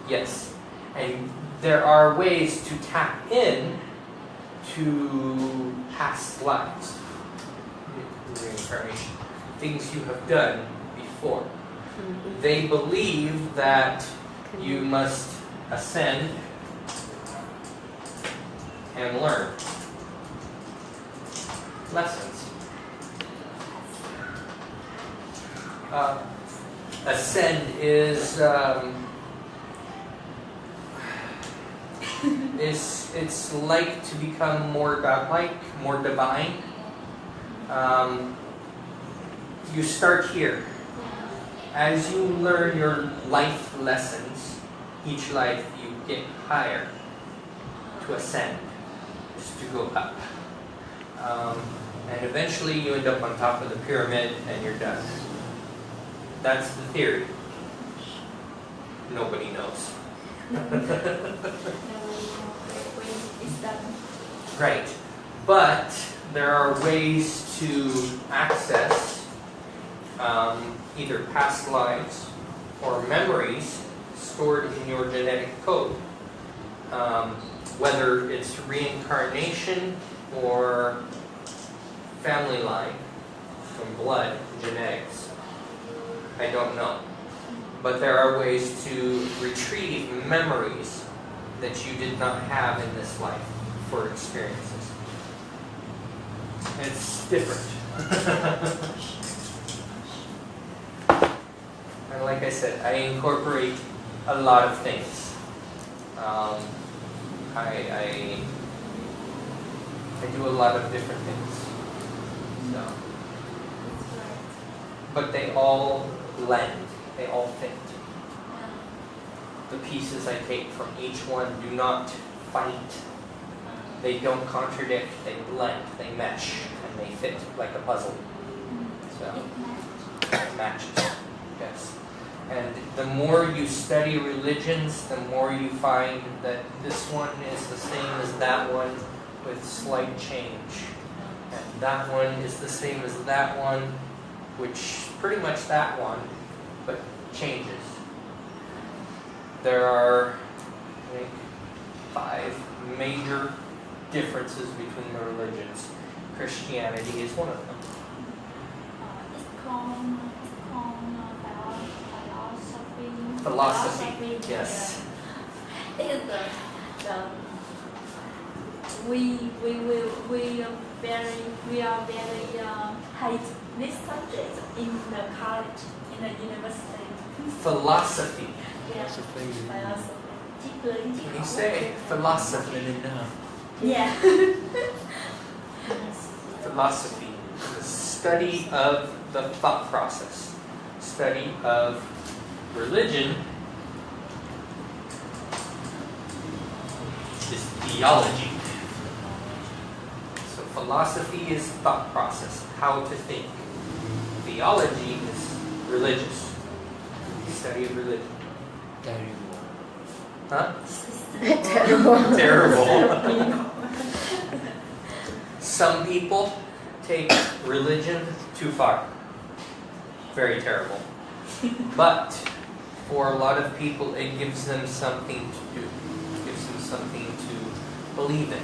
Yes. And there are ways to tap in to past lives. Reincarnation. Things you have done before. They believe that you must ascend and learn lessons. Ascend is it's like to become more godlike, more divine. You start here. As you learn your life lessons, each life you get higher to ascend, just to go up. And eventually you end up on top of the pyramid and you're done. That's the theory. Nobody knows. Right. But there are ways to access either past lives or memories stored in your genetic code. Whether it's reincarnation or family line from blood, genetics, I don't know. But there are ways to retrieve memories that you did not have in this life for experiences. It's different. And like I said, I incorporate a lot of things. I do a lot of different things. So, but they all blend. They all fit. The pieces I take from each one do not fight. They don't contradict. They blend. They mesh, and they fit like a puzzle. So it matches. Yes. And the more you study religions, the more you find that this one is the same as that one with slight change. And that one is the same as that one, which pretty much that one, but changes. There are, I think, 5 major differences between the religions. Christianity is one of them. Philosophy, yes. Is we are very hate this subject in the college, in the university. Philosophy. Yeah. Philosophy. Can you say philosophy? Yeah. Philosophy, the study of the thought process, study of religion is theology. So philosophy is thought process, how to think. Theology is religious, study of religion. Terrible. Huh? Terrible. Terrible. Some people take religion too far. Very terrible. But for a lot of people, it gives them something to do. It gives them something to believe in.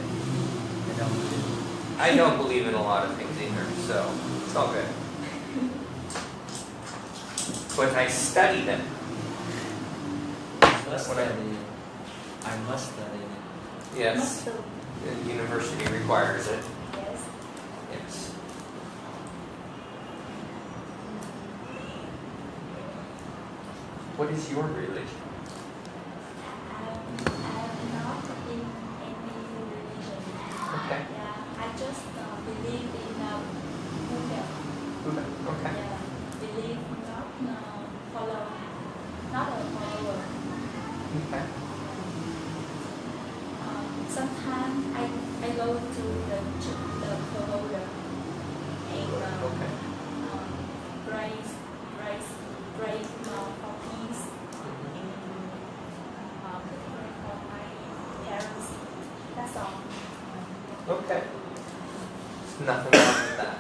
I don't believe in a lot of things either, so it's all good. But I study them. Must What I- study. I must study. Yes, the university requires it. Yes. Yes. What is your religion? I'm not in any religion. Okay. Yeah, I just believe in Buddha. Buddha. Okay. Yeah, believe not follow, not a follower. Okay. Sometimes I go to the pagoda and Okay. pray for peace and pray for my parents. That's all. Okay. There's nothing wrong with that.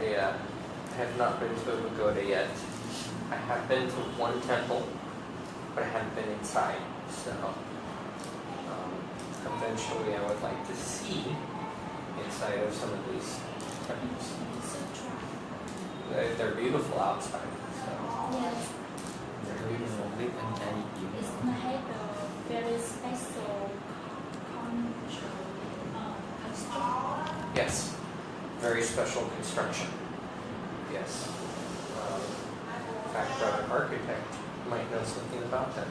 I have not been to a pagoda yet. I have been to one temple, but I haven't been inside. So eventually I would like to see inside of some of these temples. They're beautiful outside. So Yes, Very beautiful. Live and carry you. it's had a very special construction. yes, very special construction. Yes. In fact, our architect might know something about that.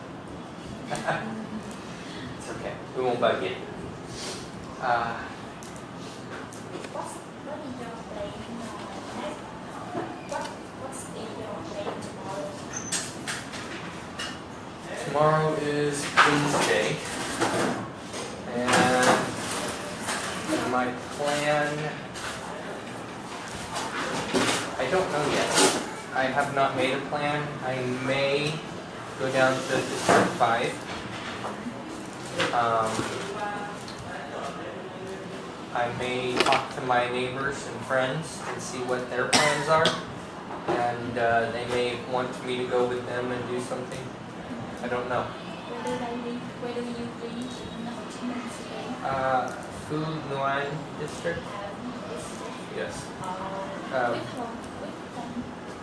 It's okay. We won't bug you. What is your plan next? What's your plan tomorrow? Tomorrow is Wednesday, and My plan, I don't know yet. I have not made a plan. I may go down to District 5. I may talk to my neighbors and friends and see what their plans are. And they may want me to go with them and do something. I don't know. Where do you live in Ho Chi Minh today? Phu Nguyen District? Yes.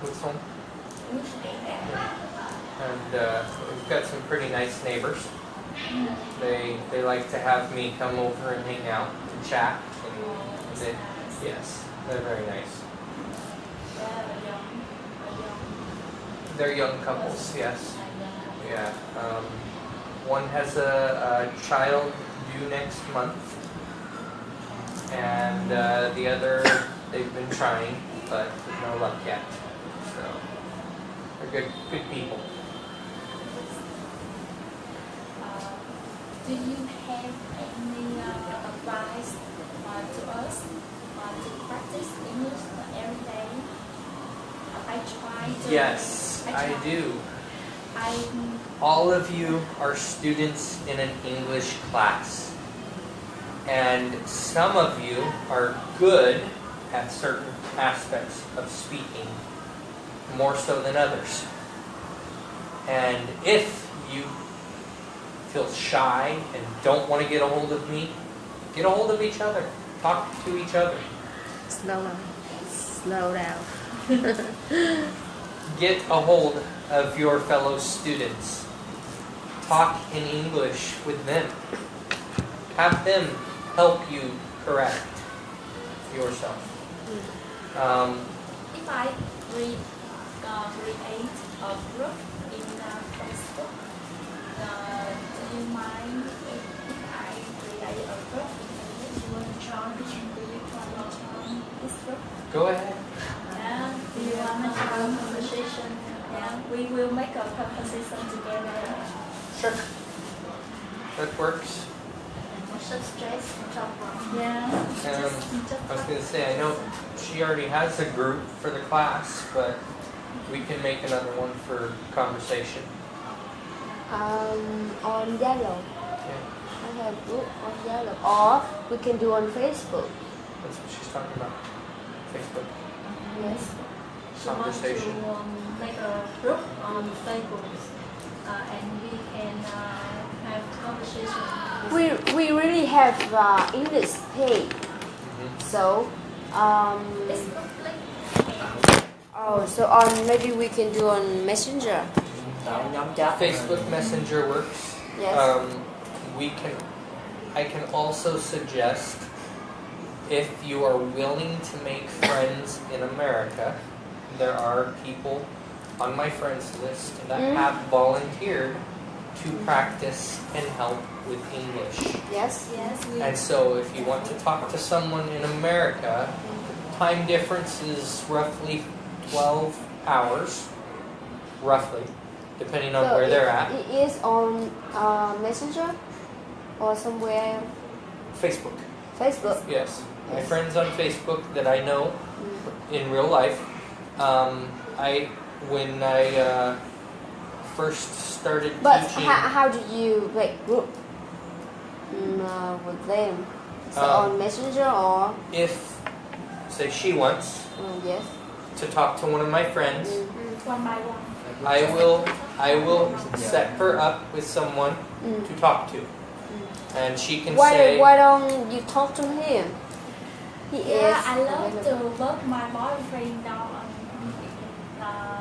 Which one? And we've got some pretty nice neighbors. They like to have me come over and hang out and chat. And yes, they're very nice. They're young couples, yes. Yeah. One has a child due next month, and the other, they've been trying, but with no luck yet. So they're good people. Do you have any advice to us to practice English every day? I try to. Yes, I do. All of you are students in an English class, and some of you are good at certain aspects of speaking, more so than others. And if you feel shy and don't want to get a hold of me, get a hold of each other. Talk to each other. Slow down. Get a hold of your fellow students. Talk in English with them. Have them help you correct yourself. If I create a group in Facebook, do you mind if I create a group in English? You want to join? Do you want to join this group? Go ahead. Yeah. Do you want to have a conversation? Yeah. We will make a conversation together. Sure. That works. Stress and talk about. Yeah. I was going to say, I know she already has a group for the class, but we can make another one for conversation. On Yellow. Yeah. I have a group on Yellow. Or we can do on Facebook. That's what she's talking about. Facebook. Yes. Conversation. She want to make a group on Facebook, and we can have conversation. We really have English page. So It's public. so on maybe we can do on Messenger. Nhóm chat. Facebook Messenger works. Yes. I can also suggest, if you are willing to make friends in America, there are people on my friends list that have volunteered to practice and help with English. Yes. Yes. And so if you want to talk to someone in America, time difference is roughly 12 hours, roughly, depending on where they're at. It is on Messenger or somewhere. Facebook. Facebook. Yes. My friends on Facebook that I know in real life, when I first started But teaching. how do you make group with them? So on Messenger or? If, say, she wants Yes. to talk to one of my friends, One by one. I will set her up with someone to talk to, and she can Why say. don't you talk to him? He Yeah, is. I love to work my boyfriend down on.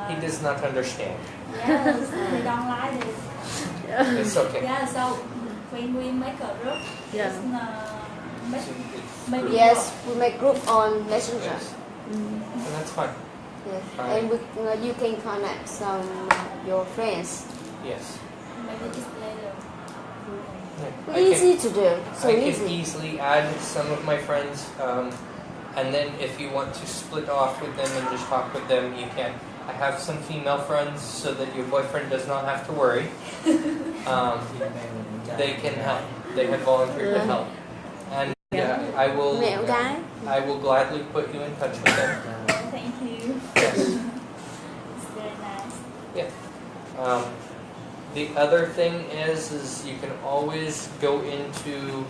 He does not understand. Yes, we don't like this. It's okay. Yeah, so when we make a group, Yeah. maybe Yes, we make group on Messenger. Yes. And that's fine. Yes. Right. And you can connect some your friends. Yes. maybe it's later. Yeah. Easy to do. So I can easy. easily add some of my friends, and then if you want to split off with them and just talk with them, you can. I have some female friends so that your boyfriend does not have to worry. They can help. They have volunteered to help. And Yeah, I will. Mẹ một cái. I will gladly put you in touch with them. Thank you. Yes. It's very nice. The other thing is you can always go into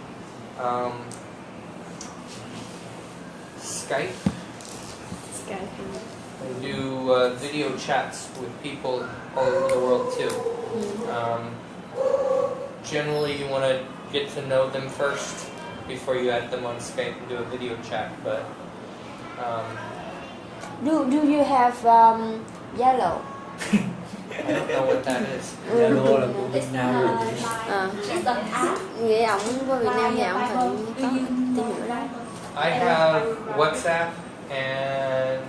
Skype and do video chats with people all over the world too. Generally, you want to get to know them first before you add them on Skype and do a video chat. But Do you have Zalo? I don't know what that is. Zalo là của Việt Nam rồi chị. It's an app. Nghĩ ổng qua Việt Nam thì ổng phải có tìm hiểu đó. I have WhatsApp and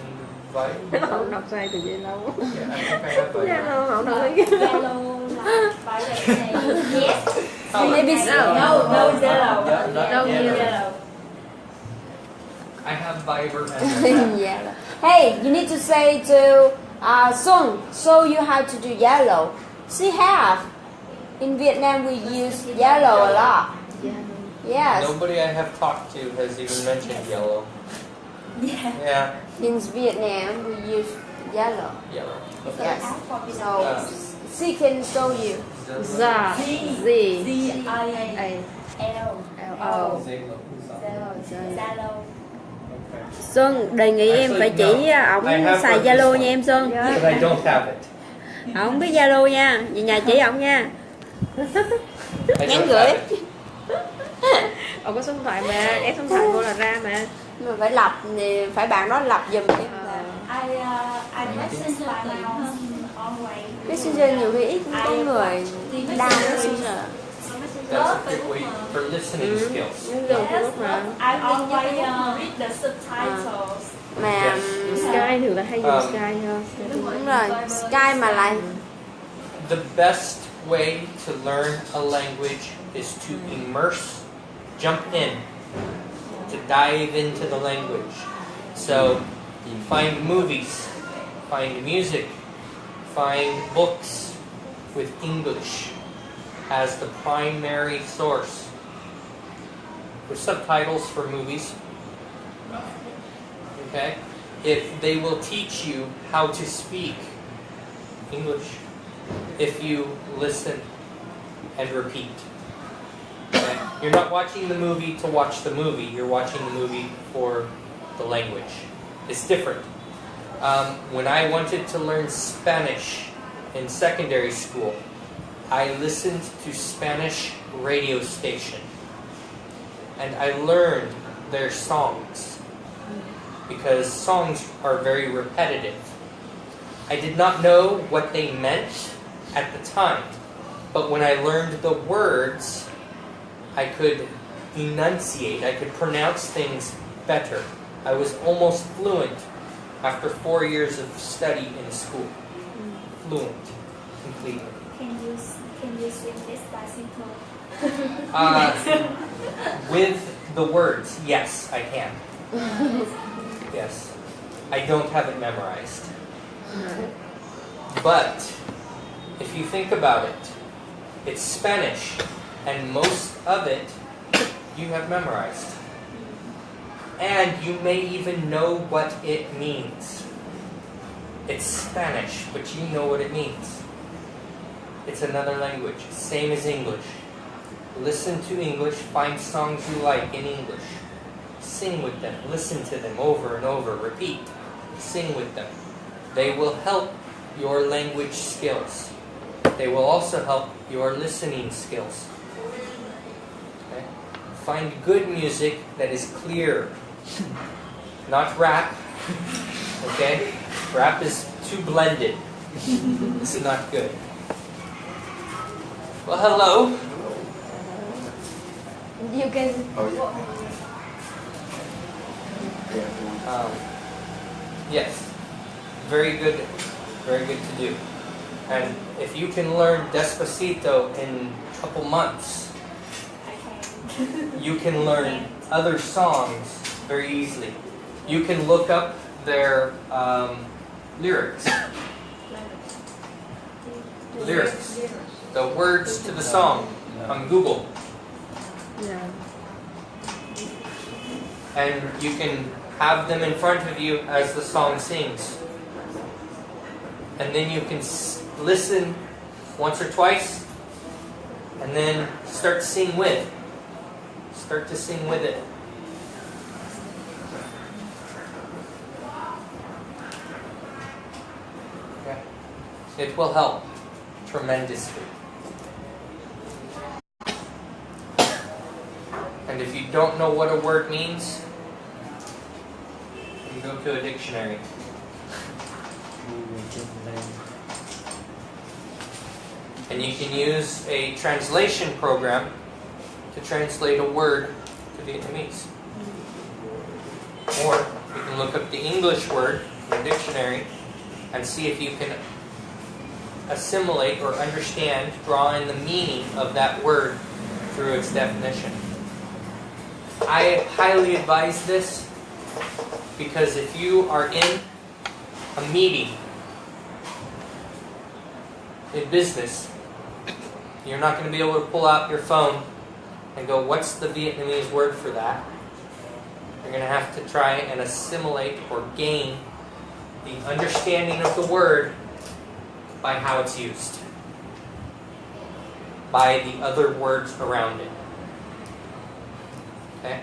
Viber. Không đọc sai từ Zalo. Yeah, I think I have Viber. Zalo không đọc thấy. Zalo là by the name. Yes. Maybe so. No, Zalo. Not yet. Zalo. I have Viber and Zalo. Hey, you need to say to Xuân, show you how to do Zalo. She have. In Vietnam we use Zalo a lot. Yes. nobody I have talked to has even mentioned yellow. Yeah. Yeah, In Vietnam we use Zalo. yellow. Yes. So she can show you. Dạ. Gì. Z-I-A-L. L. Zalo. Xuân, đề nghị em phải chỉ ổng xài Zalo nha em Xuân. But I don't have it. Ổng biết Zalo nha, về nhà chỉ ổng nha. I Nhắn don't gửi. have it. Có số điện thoại mà, ép số điện thoại vô là ra mà. Mà phải lập thì phải bạn đó lập giùm em. I message by now always. Messenger nhiều khi ít có người down Messenger. That's a good way for listening skills. Nhưng dùng Facebook mà. I always read the subtitles. Mà Sky thường là hay dùng Sky hơn. đúng rồi, Sky mà lại The best way to learn a language is to immerse, jump in, to dive into the language. So, find movies, find music, find books with English as the primary source. With subtitles for movies. Okay? If they will teach you how to speak English, if you listen and repeat. Okay? You're not watching the movie to watch the movie, you're watching the movie for the language. It's different. When I wanted to learn Spanish in secondary school, I listened to Spanish radio station and I learned their songs because songs are very repetitive. I did not know what they meant at the time, but when I learned the words, I could enunciate, I could pronounce things better. I was almost fluent after 4 years of study in school. Fluent, completely. Can you sing Despacito? With the words, yes, I can. Yes. I don't have it memorized. But if you think about it, it's Spanish, and most of it you have memorized. And you may even know what it means. It's Spanish, but you know what it means. It's another language, same as English. Listen to English, find songs you like in English. Sing with them, listen to them over and over, repeat. Sing with them. They will help your language skills. They will also help your listening skills. Okay? Find good music that is clear. Not rap. Okay? Rap is too blended. This is not good. Well, hello. you can Yes, very good to do. And if you can learn Despacito in a couple months, you can learn other songs very easily. You can look up their lyrics. Lyrics. The words to the song on Google. Dạ. And you can have them in front of you as the song sings. And then you can listen once or twice, and then start to sing with. Start to sing with it. Okay. It will help tremendously. And if you don't know what a word means, you go to a dictionary. And you can use a translation program to translate a word to Vietnamese. Or you can look up the English word in the dictionary and see if you can assimilate or understand, draw in the meaning of that word through its definition. I highly advise this because if you are in a meeting in business, you're not going to be able to pull out your phone and go, what's the Vietnamese word for that? You're going to have to try and assimilate or gain the understanding of the word by how it's used, by the other words around it. Okay?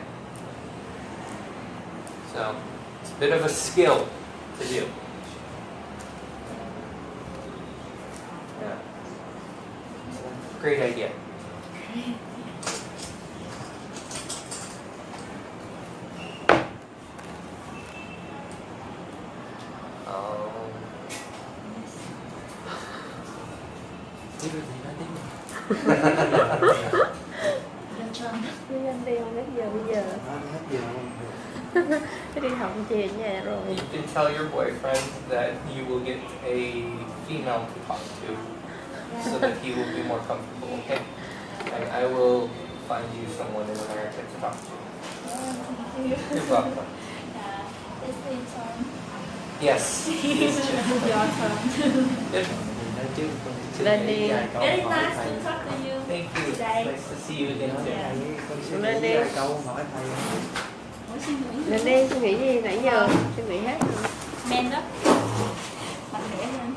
So, it's a bit of a skill to do. Yeah. Great idea. Anh đi không hết giờ bây giờ. Cái đi học về nhà rồi. You can tell your boyfriend that you will get a female to talk to so that he will be more comfortable, okay? And I will find you someone in America to talk to. You're welcome. It's his turn. Yes. Your turn. Yep. Lên đi. Very nice to talk to you. Thank you. Today. Nice to see you again too. Lên đi. hỏi thầy. Lên đi, suy nghĩ gì nãy giờ? Suy nghĩ hết rồi. Men đó. Mạnh mẽ lên.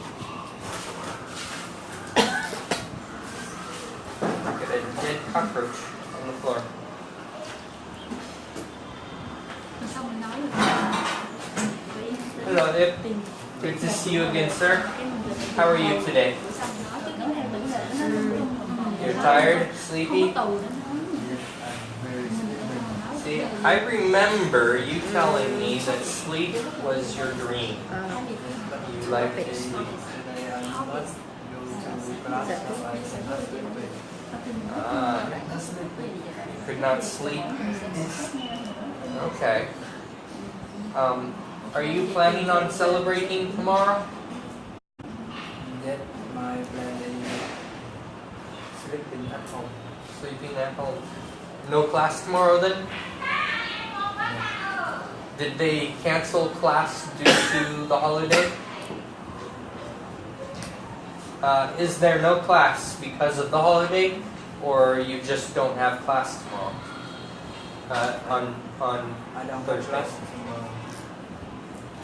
Look at a dead cockroach on the floor. Xong mình nói Hello there. Good to see you again, sir. How are you today? You're tired? Sleepy? See, I remember you telling me that sleep was your dream. You like to sleep. You could not sleep. Okay. Are you planning on celebrating tomorrow? Yes, my plan is sleeping at home. Sleeping at home. No class tomorrow then? Did they cancel class due to the holiday? Is there no class because of the holiday, or you just don't have class tomorrow? On I don't have Thursday. class tomorrow.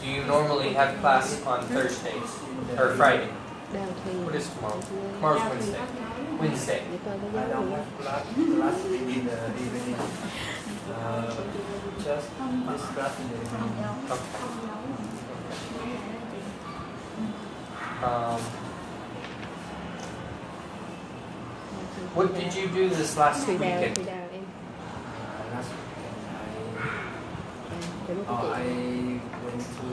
Do you normally have class on Thursdays or Friday? Đào thì. What is tomorrow? Tomorrow's Wednesday. Wednesday. Để coi I nó giáo don't gì. have class in the evening. Just this class in the evening. Okay. What did you do this last Thủy đào em. Last Để nó weekend có chị. I went to